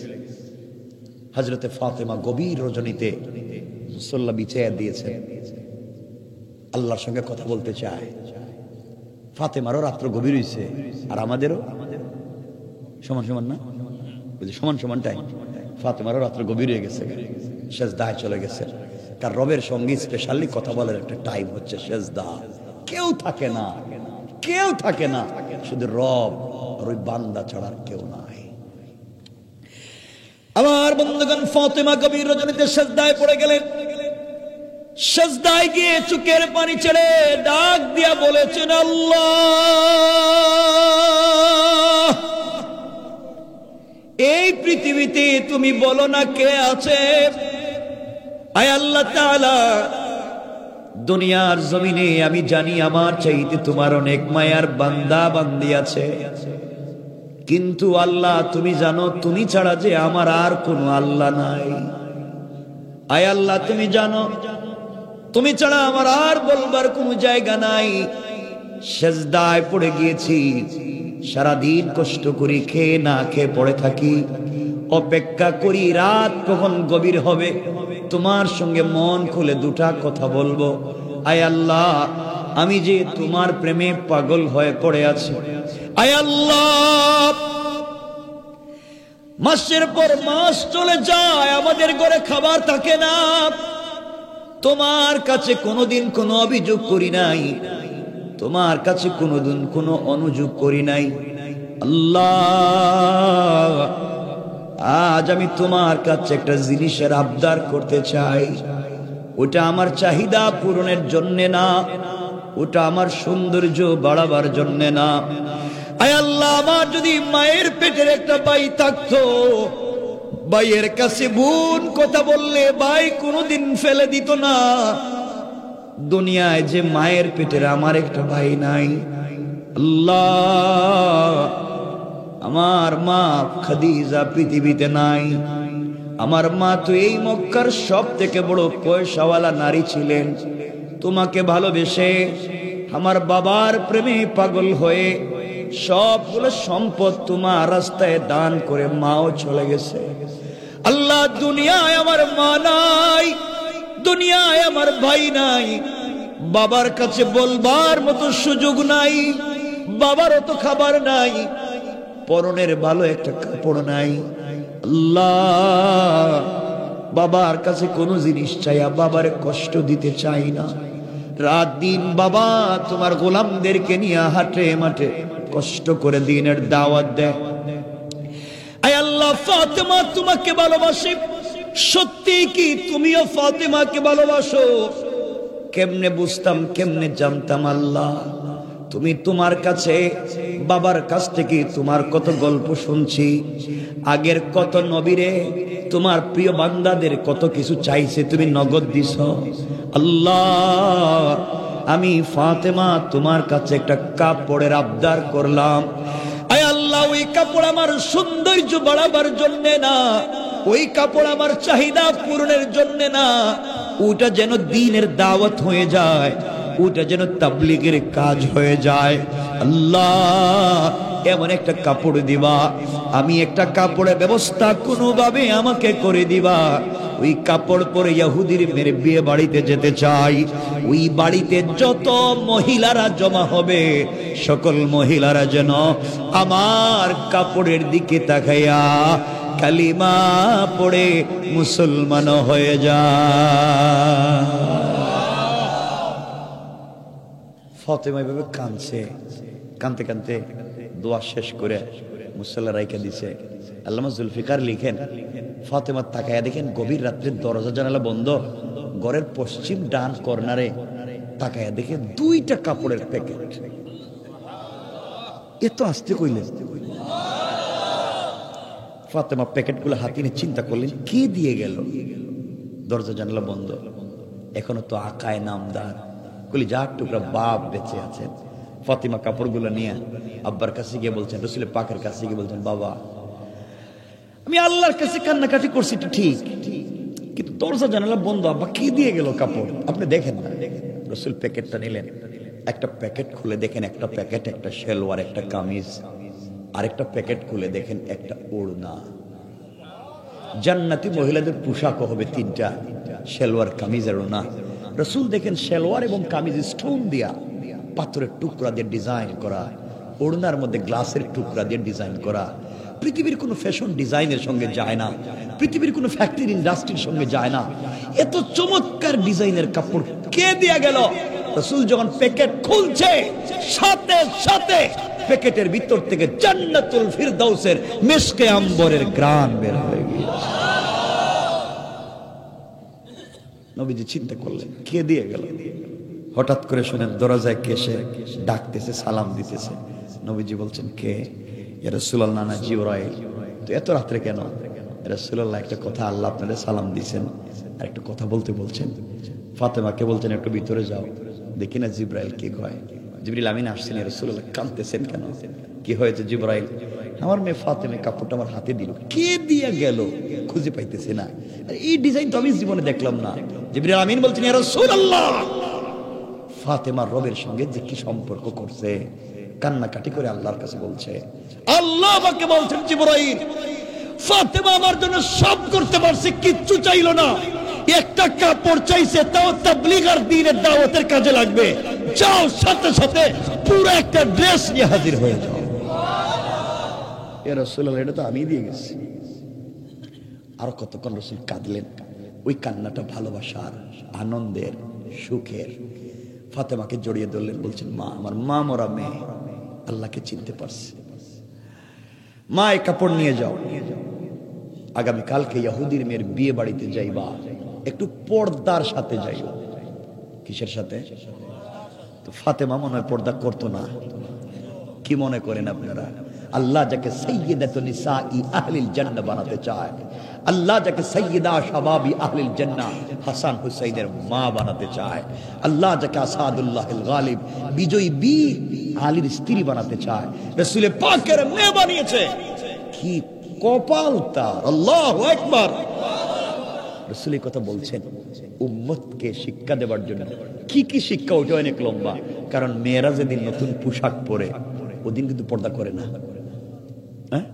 হযরতে ফাতেমা গভীর রজনীতে মুসল্লা বিছায়া দিয়েছে, আল্লাহর সঙ্গে কথা বলতে চায়। ফাতেমারও রাত্র গভীর হয়েছে, আর আমাদেরও সমান সমান না, সমান সমান টাইম। ফাতেমারও রাত্র গভীর হয়ে গেছে, সেজদায় চলে গেছে। তার রবের সঙ্গে স্পেশালি কথা বলার একটা টাইম হচ্ছে সেজদা। কেউ থাকে না, কেউ থাকে না, শুধু রব আর ওই বান্দা ছাড়া কেউ নাই। আমার বন্ধুগণ, ফাতেমা গভীর রজনীতে সেজদায় পড়ে গেলেন। সেজদায় গিয়ে চোখের পানি ছেড়ে ডাক দিয়া বলেছেন, আল্লাহ এই পৃথিবীতে তুমি বলো না কে আছে? আয় আল্লাহ তাআলা, দুনিয়ার জমিনে আমি জানি আমার চাইতে তোমার অনেক মায়ার বান্দা বান্দি আছে, কিন্তু আল্লাহ তুমি জানো তুমি ছাড়া যে আমার আর কোনো আল্লাহ নাই। আয় আল্লাহ তুমি জানো তুমি ছাড়া আমার আর বলবার কোনো জায়গা নাই। সেজদায় পড়ে গিয়েছি, সারাদিন কষ্ট করি, খেয়ে না খেয়ে পড়ে থাকি, অপেক্ষা করি রাত কখন গভীর হবে, তোমার সঙ্গে মন খুলে দুটা কথা বলবো। আয় আল্লাহ আমি যে তোমার প্রেমে পাগল হয়ে পড়ে আছি। আয় আল্লাহ মাসের পর মাস চলে যায়, আমাদের ঘরে খাবার থাকে না, তোমার কাছে কোনোদিন কোনো অভিযোগ করি নাই, তোমার কাছে কোনোদিন কোনো অনুযোগ করি নাই। আল্লাহ আজ আমি তোমার কাছে একটা জিনিসের আবদার করতে চাই। ওটা আমার চাহিদা পূরণের জন্য না, ওটা আমার সৌন্দর্য বাড়াবার জন্য না। আয় আল্লাহ আমার যদি মায়ের পেটের একটা ভাই থাকতো, ভাইয়ের কাছে বোন কথা বললে ভাই কোনোদিন ফেলে দিত না। দুনিয়ায় যে মায়ের পেটের আমার একটা ভাই নাই। আল্লাহ আমার মা খাদিজা পৃথিবীতে নাই। আমার মা তো এই মক্কার সব থেকে বড় পয়সাওয়ালা নারী ছিলেন। তোমাকে ভালোবেসে আমার বাবার প্রেমে পাগল হয়ে সবগুলো সম্পদ তোমার রাস্তায় দান করে মাও চলে গেছে। আল্লাহ দুনিয়ায় আমার মা নাই, দুনিয়ায় আমার ভাই নাই, বাবার কাছে বলবার মতো সুযোগ নাই, বাবারও তো খাবার নাই, পরনের ভালো একটা কাপড় নাই। আল্লাহ বাবার কাছে কোনো জিনিস চাইয়া বাবার কষ্ট দিতে চাই না। রাত দিন বাবা তোমার গোলামদেরকে নিয়ে হাটে মাঠে কষ্ট করে দিনের দাওয়াত দেয়। আয় আল্লাহ ফাতেমা তোমাকে ভালোবাসে, সত্যি কি তুমিও ফাতেমাকে ভালোবাসো? কেমনে বুঝতাম, কেমনে জানতাম? আল্লাহ তুমি তোমার কাছে বাবার কাছ থেকে তোমার কত গল্প শুনছি, আগের কত নবীরে তোমার প্রিয় বান্দাদের কত কিছু চাইছে, তুমি নগদ দিছ। আল্লাহ আমি ফাতেমা তোমার কাছে একটা কাপড়ের আবদার করলাম। আয় আল্লাহ ওই কাপড় আমার সৌন্দর্য বাড়াবার জন্য না, ওই কাপড় আমার চাহিদা পূরণের জন্য না, ওটা যেন দ্বীনের দাওয়াত হয়ে যায়, ওটা যেন তাবলীগের কাজ হয়ে যায়। আল্লাহ এমন একটা কাপড় দিবা, আমি একটা কাপড়ের ব্যবস্থা কোনোভাবে আমাকে করে দিবা, ওই কাপড় পরে ইহুদির মেয়ের বিয়ে বাড়িতে যেতে চাই। ওই বাড়িতে যত মহিলারা জমা হবে সকল মহিলারা যেন আমার কাপড়ের দিকে তাকাইয়া কালিমা পড়ে মুসলমান হয়ে যায়। ফাতেমা এভাবে কাঁদছে, কাঁদতে কাঁদতে দোয়া শেষ করে মুসল্লা রাইখা দিছে। আল্লামা জুলফিকার লিখেন, ফাতেমা তাকায়া দেখেন গভীর রাত্রে দরজা জানালা বন্ধ, ঘরের পশ্চিম ডান কর্নারে তাকায়া দেখেন 2টা কাপড়ের প্যাকেট। এত আসতে কইলেন। ফাতেমা প্যাকেটগুলো হাতে নিয়ে চিন্তা করলেন কে দিয়ে গেল, দরজা জানালা বন্ধ, এখনো তো আকায় নামদার কলিজার টুকরা বাপ বেঁচে আছেন। ফাতিমা কাপড়গুলো নিয়ে আব্বার কাছে গিয়ে বলছেন, রাসূলের পাকের কাছে গিয়ে বলছেন, বাবা আমি আল্লাহর কাছে কান্নাকাটি করছি ঠিক, কিন্তু দরজা জানালা বন্ধ, আব্বা কি দিয়ে গেল কাপড়, আপনি দেখেন না। রাসূল প্যাকেটটা নিলেন, একটা প্যাকেট খুলে দেখেন একটা প্যাকেট একটা শেলওয়ার একটা কামিজ, আরেকটা প্যাকেট খুলে দেখেন একটা ওড়না। জান্নাতি মহিলাদের পোশাক হবে 3টা, শেলওয়ার কামিজ আর ওড়না। রাসূল দেখেন শেলওয়ার এবং কামিজ স্টোন দিয়া পাথরের টুকরা দিয়ে ডিজাইন করা, ওড়নার মধ্যে গ্লাসের টুকরা দিয়ে ডিজাইন করা। পৃথিবীর কোনো ফ্যাশন ডিজাইনের সঙ্গে যায় না, পৃথিবীর কোনো ফ্যাক্টরি ইন্ডাস্ট্রির সঙ্গে যায় না। এত চমৎকার ডিজাইনের কাপড় কে দিয়ে গেল? রাসূল যখন প্যাকেট খুলছে সাথে সাথে প্যাকেটের ভিতর থেকে জান্নাতুল ফিরদাউসের মিশকে আম্বরের ঘ্রাণ বের হয়ে গেল। নবীজি চিন্তা করলেন কে দিয়ে গেল। হঠাৎ করে শুনেন দরজায় কে এসে ডাকতেছে, সালাম দিতেছে। নবীজি বলছেন কে? ইয়া রাসূলুল্লাহ, নানা জিবরাইল। তো এত রাত্রে কেন? রাসূলুল্লাহ একটা কথা, আল্লাহ আপনাদের সালাম দিয়েছেন আর একটা কথা বলতে বলছেন। ফাতেমাকে বলছেন একটু ভিতরে যাও, দেখি না জিবরাইল কি কয়। জিবরিল আমিন আসছেন। ইয়া রাসূলুল্লাহ কাঁদতেছেন কেন? কি হয়েছে? জিবরাইল, আমার মেয়ে ফাতেমা কাপড়টা আমার হাতে দিল, কে দিয়ে গেল খুঁজে পাইতেছে না, এই ডিজাইন তো আমি জীবনে দেখলাম না। জিবরিল আমিন বলছেন, ইয়া রাসূলুল্লাহ, ফাতেমার রবের সঙ্গে যে কি সম্পর্ক করছে, কান্নাকাটি করে আল্লাহর কাছে বলছে। আল্লাহ আমাকে বলছেন, জিবরাইল, ফাতেমা আমার জন্য সব করতে পারছে, কিচ্ছু চাইলো না, একটা কাপড় চাইছে, তাও তাবলীগ আর দ্বীনের দাওয়াতের কাজে লাগবে। যাও সাথে সাথে পুরো একটা ড্রেস নিয়ে হাজির হয়ে যাও। ইয়া রাসূলুল্লাহ, এটা তো আমি দিয়ে গেছি। আর কতক্ষণ রাসূল কাঁদলেন, ওই কান্নাটা ভালোবাসার, আনন্দের, সুখের। ফাতেমাকে জড়িয়ে ধরলেন, বলছেন, মা, আমার মা মরা মেয়ে আল্লাহকে চিনতে পারছে। মা এই কাপড় নিয়ে যাও, আগামীকালকে ইহুদির মেয়ের বিয়ে বাড়িতে যাইবা, একটু পর্দার সাথে যাইবা। কিসের সাথে? তো ফাতেমা মনে হয় পর্দা করতো না। কি মনে করেন আপনারা? আল্লাহ যাকে সাইয়্যিদাতুন নিসাই আহলিল জান্নাহ বানাতে চায়, আল্লাহ যাকে সাইয়্যিদা শাবাবি আহলিল জান্নাহ হাসান হুসাইনের মা বানাতে চায়, আল্লাহ যাকে আসাদুল্লাহিল গালিব বিজয়ী বীর আলীর স্ত্রী বানাতে চায়, রাসূল পাকের মেয়ে বানিয়েছে। কি কপাল তার! আল্লাহু আকবার। রাসূল এই কথা বলছেন উম্মতকে শিক্ষা দেওয়ার জন্য। কি কি শিক্ষা? ওটা অনেক লম্বা। কারণ মেয়েরা যেদিন নতুন পোশাক পরে ওদিন কিন্তু পর্দা করে না। হ্যাঁ,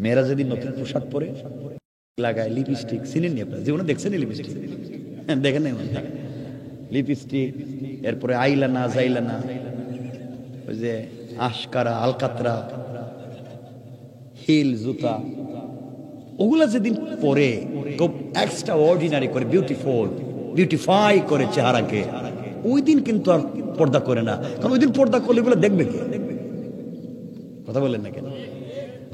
মেয়েরা যেদিন নতুন পোশাক পরে লাগায় লিপস্টিক, চিনেননি আপনারা? জীবনে দেখছেন লিপস্টিক? দেখেন না? লিপস্টিক, এরপরে আইলানা, জাইলানা, ওই যে আশকারা, আলকাতরা, হিল, জুতা, ওগুলা যেদিন পরে খুব এক্সট্রা অর্ডিনারি করে, বিউটিফাই করে চেহারাকে, ওই দিন কিন্তু আর পর্দা করে না। কারণ ওই দিন পর্দা করলে এগুলো দেখবে কে? কথা বলেন না কেন?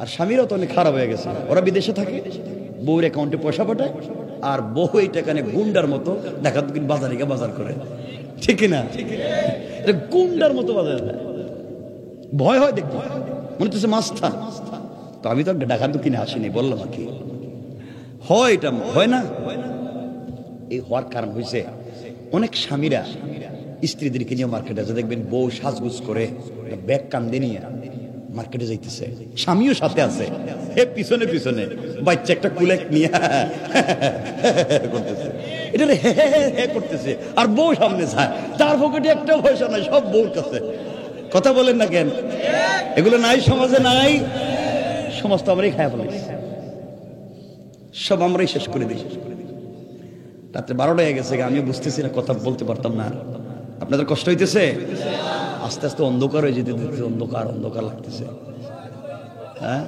আর স্বামীরাও তো অনেক খারাপ হয়ে গেছে, ওরা বিদেশে থাকে, বউর অ্যাকাউন্টে পয়সা পাঠায়, আর বউ এইটা কানে গুন্ডার মতো দেখা দিন বাজারে গিয়ে বাজার করে। ঠিক না? গুন্ডার মতো বাজারে দেয়, ভয় হয় দেখতে, মনে হচ্ছে মাস্তান। তো আমি তো ডাকাত কিনে আসিনি, বললাম আর কি হয়, এটা হয় না। এই হওয়ার কারণ হয়েছে অনেক স্বামীরা স্ত্রীদেরকে নিয়ে মার্কেটে আছে, দেখবেন বউ সাজগুজ করে ব্যাগ কান্দে নিয়ে মার্কেটে যাইতেছে, স্বামীও সাথে আছে, এ পিছনে পিছনে বাচ্চা একটা কুলে নিয়ে করতেছে, এটা হে করতেছে, আর বউ সামনে যায়, তার পকেটে একটা পয়সা নাই, সব বউর কাছে। কথা বলেন না কেন? এগুলো নাই সমাজে, নাই। সমাজ তো আমরাই খায় ফেলাই, সব আমরাই শেষ করে দিই। রাত্রে 12টা হয়ে গেছে, আমি বুঝতেছি না, কথা বলতে পারতাম না। আপনাদের কষ্ট হইতেছে? আস্তে আস্তে অন্ধকার হয়ে যেতে দিতে, অন্ধকার অন্ধকার লাগতেছে। হ্যাঁ,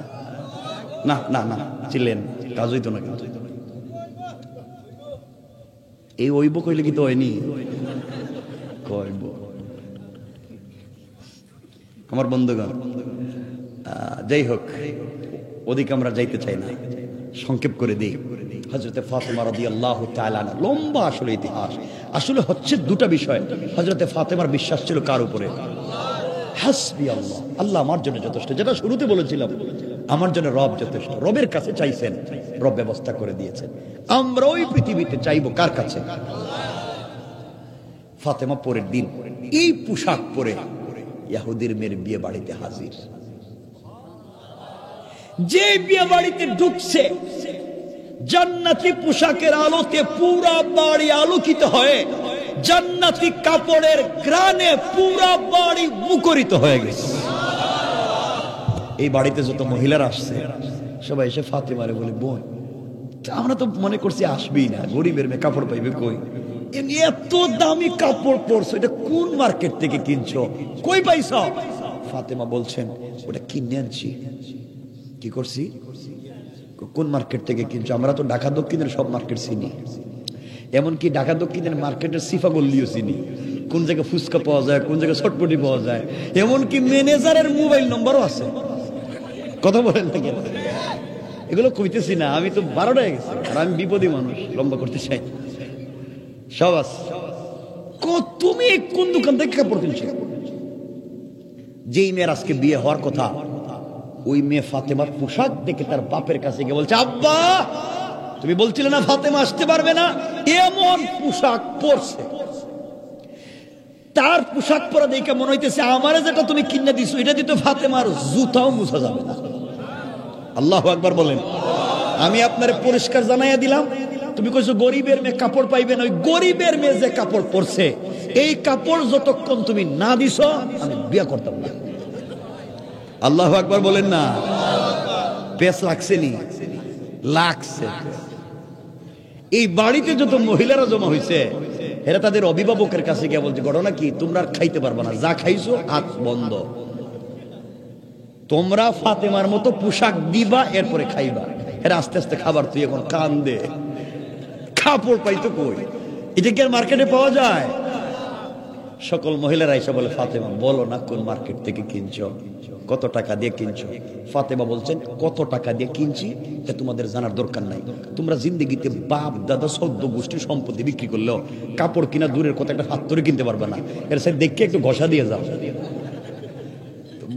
না না না, চিনলেন, কাজ হইতো না। কিন্তু এই ওইব কইলে কি তো হয়নি? কইব আমার বন্ধুগণ। যাই হোক, ওদিকে আমরা যাইতে চাই না, সংক্ষেপ করে দিই। হযরতে ফাতেমা রাদিয়াল্লাহু তাআলা আনহা, লম্বা আসলে ইতিহাস। আসলে হচ্ছে দুটা বিষয়। হযরতে ফাতেমার বিশ্বাস ছিল কার উপরে? হাসবি আল্লাহ, আল্লাহ আমার জন্য যথেষ্ট। যেটা শুরুতে বলেছিলাম, আমার জন্য রব যথেষ্ট। রবের কাছে চাইছেন, রব ব্যবস্থা করে দিয়েছেন। আমরা ওই পৃথিবীতে চাইবো কার কাছে? ফাতেমা পরের দিন এই পোশাক পরে ইহুদির মেয়ের বিয়ে বাড়িতে হাজির। যে বিয়ে বাড়িতে ঢুকছে, জান্নাতি পোশাকের আলোতে পুরা বাড়ি আলোকিত হয়ে, জান্নাতি কাপড়ের ঘ্রাণে পুরা বাড়ি মুখরিত হয়ে গেছে। এই বাড়িতে যত মহিলারা আসছে, সবাই এসে ফাতেমারে বলে, বোন, আমরা তো মনে করছি আসবেই না, গরিবের মেয়ে কাপড় পাইবে কই? এত দামি কাপড় পরছো, এটা কোন মার্কেট থেকে কিনছো, কই পাইছ? ফাতেমা বলছেন, ওটা কিনে আনছি। কি করছি? কোন মার্কেট থেকে কিনছো? আমরা তো ঢাকা দক্ষিণের সব মার্কেট চিনি, এমনকি ঢাকা দক্ষিণের মার্কেটের সিফা গল্লিও চিনি, কোন জায়গায় ফুচকা পাওয়া যায়, কোন জায়গায় চটপটি পাওয়া যায়, এমনকি ম্যানেজারের মোবাইল নম্বরও আছে। কথা বলেন না কেন? এগুলো কইতেছি না, আমি তো 12টা হয়ে গেছে, আর আমি বিপদী মানুষ, লম্বা করতে চাই। সব আছে। তুমি কোন দোকান থেকে কাপড় কিনছো? যেই মেয়ের আজকে বিয়ে হওয়ার কথা, ওই মেয়ে ফাতেমার পোশাক দেখে তার বাপের কাছে গিয়ে বলছে, আব্বা, তুমি বলছিলে না ফাতেমা আসতে পারবে না? এমন পোশাক পরছে, তার পোশাক পরা দেখে মনে হইতেছে আমারে যেটা তুমি কিনে দিছো, এটা দিতে ফাতেমার জুতাও মুছা যাবে না। আল্লাহু আকবার বলেন। আমি আপনারে পরিষ্কার জানাইয়া দিলাম, তুমি কইছো গরিবের মেয়ে কাপড় পাইবে না, ওই গরিবের মেয়ে যে কাপড় পরছে, এই কাপড় যতক্ষণ তুমি না দিছো, আমি বিয়ে করতাম না। আল্লাহু আকবার বলেন না। পেস লাগছে নি? লাগছে। এই বাড়িতে যত মহিলারা জমা হয়েছে, এরা তাদের অভিভাবকের কাছে গিয়ে বলছে, ঘটনা কি, তোমরা খাইতে পারবে না, যা খাইছো হাত বন্ধ, তোমরা ফাতেমার মতো পোশাক দিবা, এরপরে খাইবা। এরা আস্তে আস্তে খাবার, তুই এখন কান্দে, কাপড় পাইতো কই? এটা কি আর মার্কেটে পাওয়া যায়? সকল মহিলারা এসে বলে, ফাতেমা বলো না কোন মার্কেট থেকে কিনছো, কত টাকা দিয়ে কিনছো? ফাতেমা বলছেন, কত টাকা দিয়ে কিনছি তা তোমাদের জানার দরকার নাই। তোমরা জিন্দেগিতে বাপ দাদা 14 গোষ্ঠীর সম্পত্তি বিক্রি করলেও কাপড় কিনা দূরের কথা, একটা হাত ধরে কিনতে পারবে না। এর সাথে দেখে একটু ঘষা দিয়ে যাও।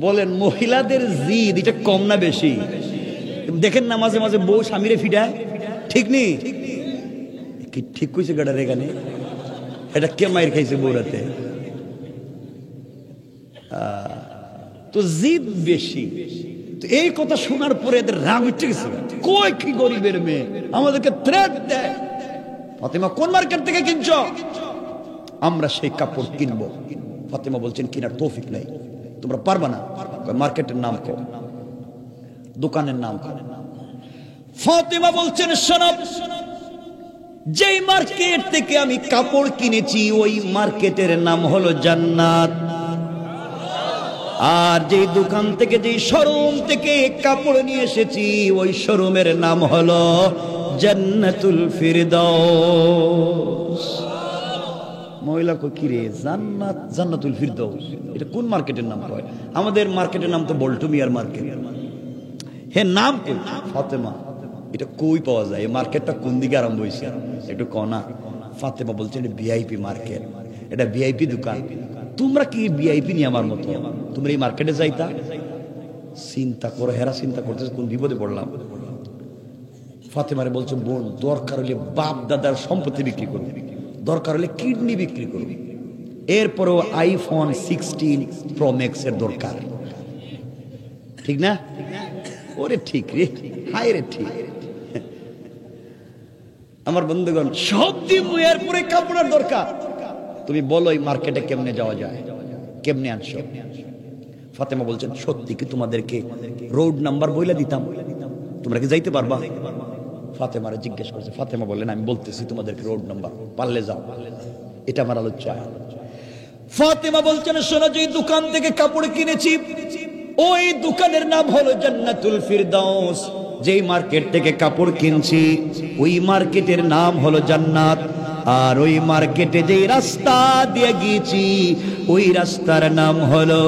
বলেন, মহিলাদের জিদ এটা কম না বেশি? দেখেন না মাঝে মাঝে বউ স্বামীরে ফিডায়, ঠিক নেই? কি ঠিক কইছে গাড়ার এখানে? এটা কে মাইর খাইছে বউরাতে? তো জিদ বেশি। তো এই কথা শোনার পরে এদের রাগ উঠে গেছে, কই কি গরিবের মেয়ে আমাদেরকে থ্রেট দেয়। ফাতেমা কোন মার্কেট থেকে কিনছো? আমরা সেই কাপড় কিনবো। ফাতেমা বলছেন, কিনার তৌফিক নাই, তোমরা পারবা না। মার্কেটের নাম কো, দোকানের নাম কো। ফাতেমা বলছেন, শোনো, যেই মার্কেট থেকে আমি কাপড় কিনেছি ওই মার্কেটের নাম হলো জান্নাত, আর যেই দোকান থেকে, যেই শোরুম থেকে কাপড় নিয়ে এসেছি ওই শোরুমের নাম হলো জান্নাতুল ফিরদাউস। মহিলা কো, কি রে, জান্নাত, জান্নাতুল ফিরদাউস, এটা কোন মার্কেটের নাম কয়? আমাদের মার্কেটের নাম তো বল্টু মিয়ার মার্কেট। হে, নাম কই? ফাতেমা, এটা কই পাওয়া যায়? এই মার্কেটটা কোন দিকে আরম্ভ হয়েছে একটু কনা? ফাতেমা বলছেন, এটা ভিআইপি মার্কেট, এটা ভিআইপি দোকান। তোমরা কি ভিআইপি নিয়ে আমার মতো তোমরা এই মার্কেটে যাইতা? চিন্তা করো, হেরা চিন্তা করতেছে কোন বিপদে পড়লাম। ফাতেমারে বলছে, বোন, দরকার হলে বাপ দাদার সম্পত্তি বিক্রি করো, দরকার হলে কিডনি বিক্রি করো, এরপরেও iPhone 16 Pro Max এর দরকার। ঠিক না? ওরে ঠিক রে, হায় রে ঠিক। আমার বন্ধুগণ, সব দিন এরপরে কাপড়ের দরকার। তুমি বলো এই মার্কেটে কেমনে যাওয়া যায়, কেমনে আনছো? ফাতেমা বলছেন, সত্যি কি তোমাদেরকে রোড নাম্বার বইলা দিতাম, তোমরা কি যাইতে পারবা? ফাতেমারে জিজ্ঞেস করছে। ফাতেমা বললেন, আমি বলতেছি তোমাদেরকে রোড নাম্বার, পারলে যাও। এটা আমার আলোচ্য। ফাতেমা বলছেন, শোনো, যে দোকান থেকে কাপড় কিনেছি ওই দোকানের নাম হলো জান্নাতুল ফিরদাউস। যেই মার্কেট থেকে কাপড় কিনছি ওই মার্কেটের নাম হলো জান্নাত। আর ওই মার্কেটে যেই রাস্তা দিয়ে গিয়েছি ওই রাস্তার নাম হলো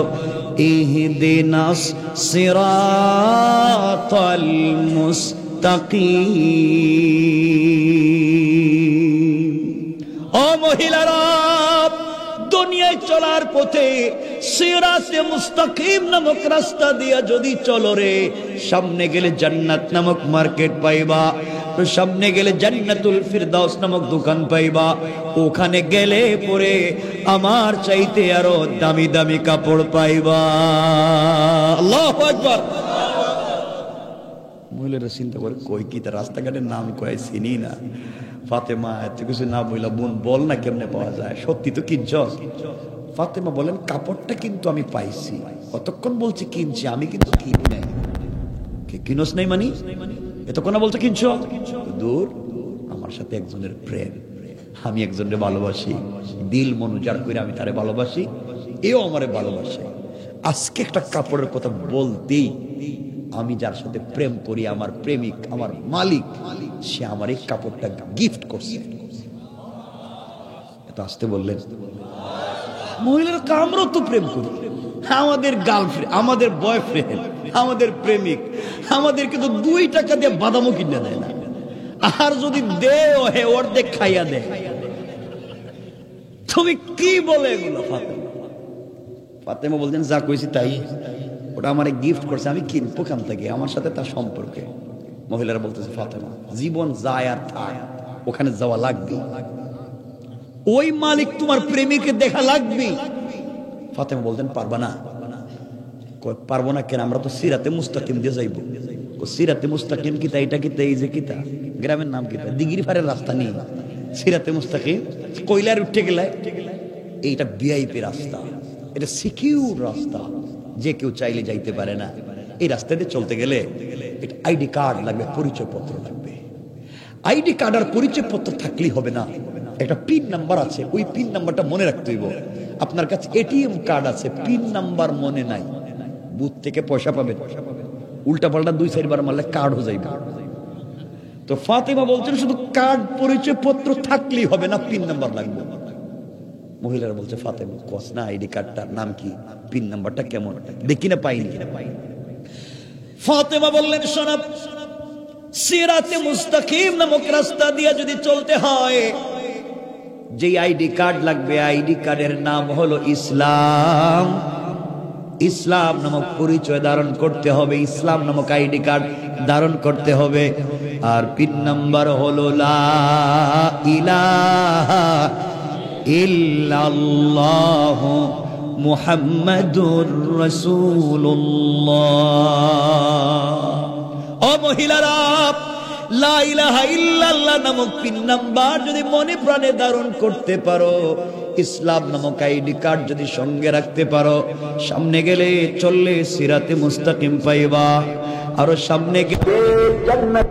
ইহদিনাস সিরাতাল মুস্তাকিম। ও মহিলারা, দুনিয়ায় চলার পথে সিরাতে মুস্তাকিম নামক রাস্তা দিয়া যদি চলো রে, সামনে গেলে জান্নাত নামক মার্কেট পাইবা, সামনে গেলে জান্নাতুল ফিরদাউস নামক দোকান পাইবা। ওখানে গেলে পরে আমার চাইতে আরো দামি দামি কাপড় পাইবা। আল্লাহু আকবার। মহিলারা চিন্তা করে, কই কি তার রাস্তাঘাটের নাম কয় চিনি না। ফাতেমা এত কিছু না বইলা, বোন বল না কেমনে পাওয়া যায়, সত্যি তো কিনছ? ফাতেমা বলেন, কাপড়টা কিন্তু আমি পাইছি, কতক্ষণ বলছি কিনছি, আমি কিন্তু কিনি নাই। কিনস নাই মানে? এতক্ষণ বলছে কিনছ? দূর, আমার সাথে একজনের প্রেম, আমি একজনের ভালোবাসি, দিল মন উজাড় করে আমি তারে ভালোবাসি, এও আমারে ভালোবাসে। আজকে একটা কাপড়ের কথা বলতেই, আমি যার সাথে প্রেম করি, আমার প্রেমিক, আমার মালিক, সে আমার এই কাপড়টা গিফট করছে। এত আসতে বললেন। মহিলারা, আমরাও তো প্রেম করি, আমাদের গার্লফ্রেন্ড, আমাদের বয়ফ্রেন্ড, আমাদের প্রেমিক আমাদেরকে তো 2 টাকা দিয়ে বাদামও কিনে দেয় না, আর যদি দেও হে অর্ধেক খাইয়া দেয়। তুমি কি বলে এগুলো? ফাতেমা বলছেন, যা কইছি তাই, ওটা আমার গিফট করছে, আমি কিনবো কাম থেকে, আমার সাথে তার সম্পর্কে। মহিলারা বলতেছে, ফাতেমা, জীবন যায় আর থাক, ওখানে যাওয়া লাগবে, ওই মালিক তোমার প্রেমিকে দেখা লাগবে। ফাতেমা বলতেন, পারবা না? পারবো না কেন? আমরা তো সিরাতে মুস্তাকিম দিয়ে যাইবো। সিরাতে মুস্তাকিম কিতা? এটা কিতা? এই যে কিতা, গ্রামের নাম কিতা? দিগির ফারের রাস্তা নেই, সিরাতে মুস্তাকিম কইলার উঠে গেলে এইটা ভিআইপি রাস্তা, এটা সিকিউর রাস্তা, যে কেউ চাইলে যাইতে পারে না। এই রাস্তা দিয়ে চলতে গেলে একটা আইডি কার্ড লাগবে, পরিচয় পত্র লাগবে। আইডি কার্ড আর পরিচয় পত্র থাকলেই হবে না, একটা পিন নাম্বার আছে, ওই পিন নাম্বারটা মনে রাখতে হইব। আপনার কাছে এটিএম কার্ড আছে, পিন নাম্বার মনে নাই, বুথ থেকে পয়সা পাবেন, উল্টা পাল্টা 2-4 বার মারলে কার্ড হয়ে যাইবে। তো ফাতেমা বলছেন, শুধু কার্ড পরিচয় পত্র থাকলেই হবে না, পিন নাম্বার লাগবে। মহিলারা বলছে, ফাতেমা কস না, আইডি কার্ডটার নাম কি, পিন নাম্বারটা কেমন, দেখি না পাইনি। ফাতেমা বললেন, শোনা, সিরাতে মুস্তাকিম নামক রাস্তা দিয়ে যদি চলতে হয়, যে আইডি কার্ড লাগবে, আইডি কার্ডের নাম হলো ইসলাম। ইসলাম নামক পরিচয় ধারণ করতে হবে, ইসলাম নামক আইডি কার্ড ধারণ করতে হবে। আর পিন নাম্বার হলো লা ইলাহা ইল্লাল্লাহু মুহাম্মাদুর রাসূলুল্লাহ। ও মহিলারা, লা ইলাহা ইল্লাল্লাহ নামক পিন নাম্বার যদি মনে প্রাণে ধারণ করতে পারো, ইসলাম নামক আইডি কার্ড যদি সঙ্গে রাখতে পারো, সামনে গেলে চললে সিরাতে মুস্তাকিম পাইবা, আরো সামনে গেলে জান্নাত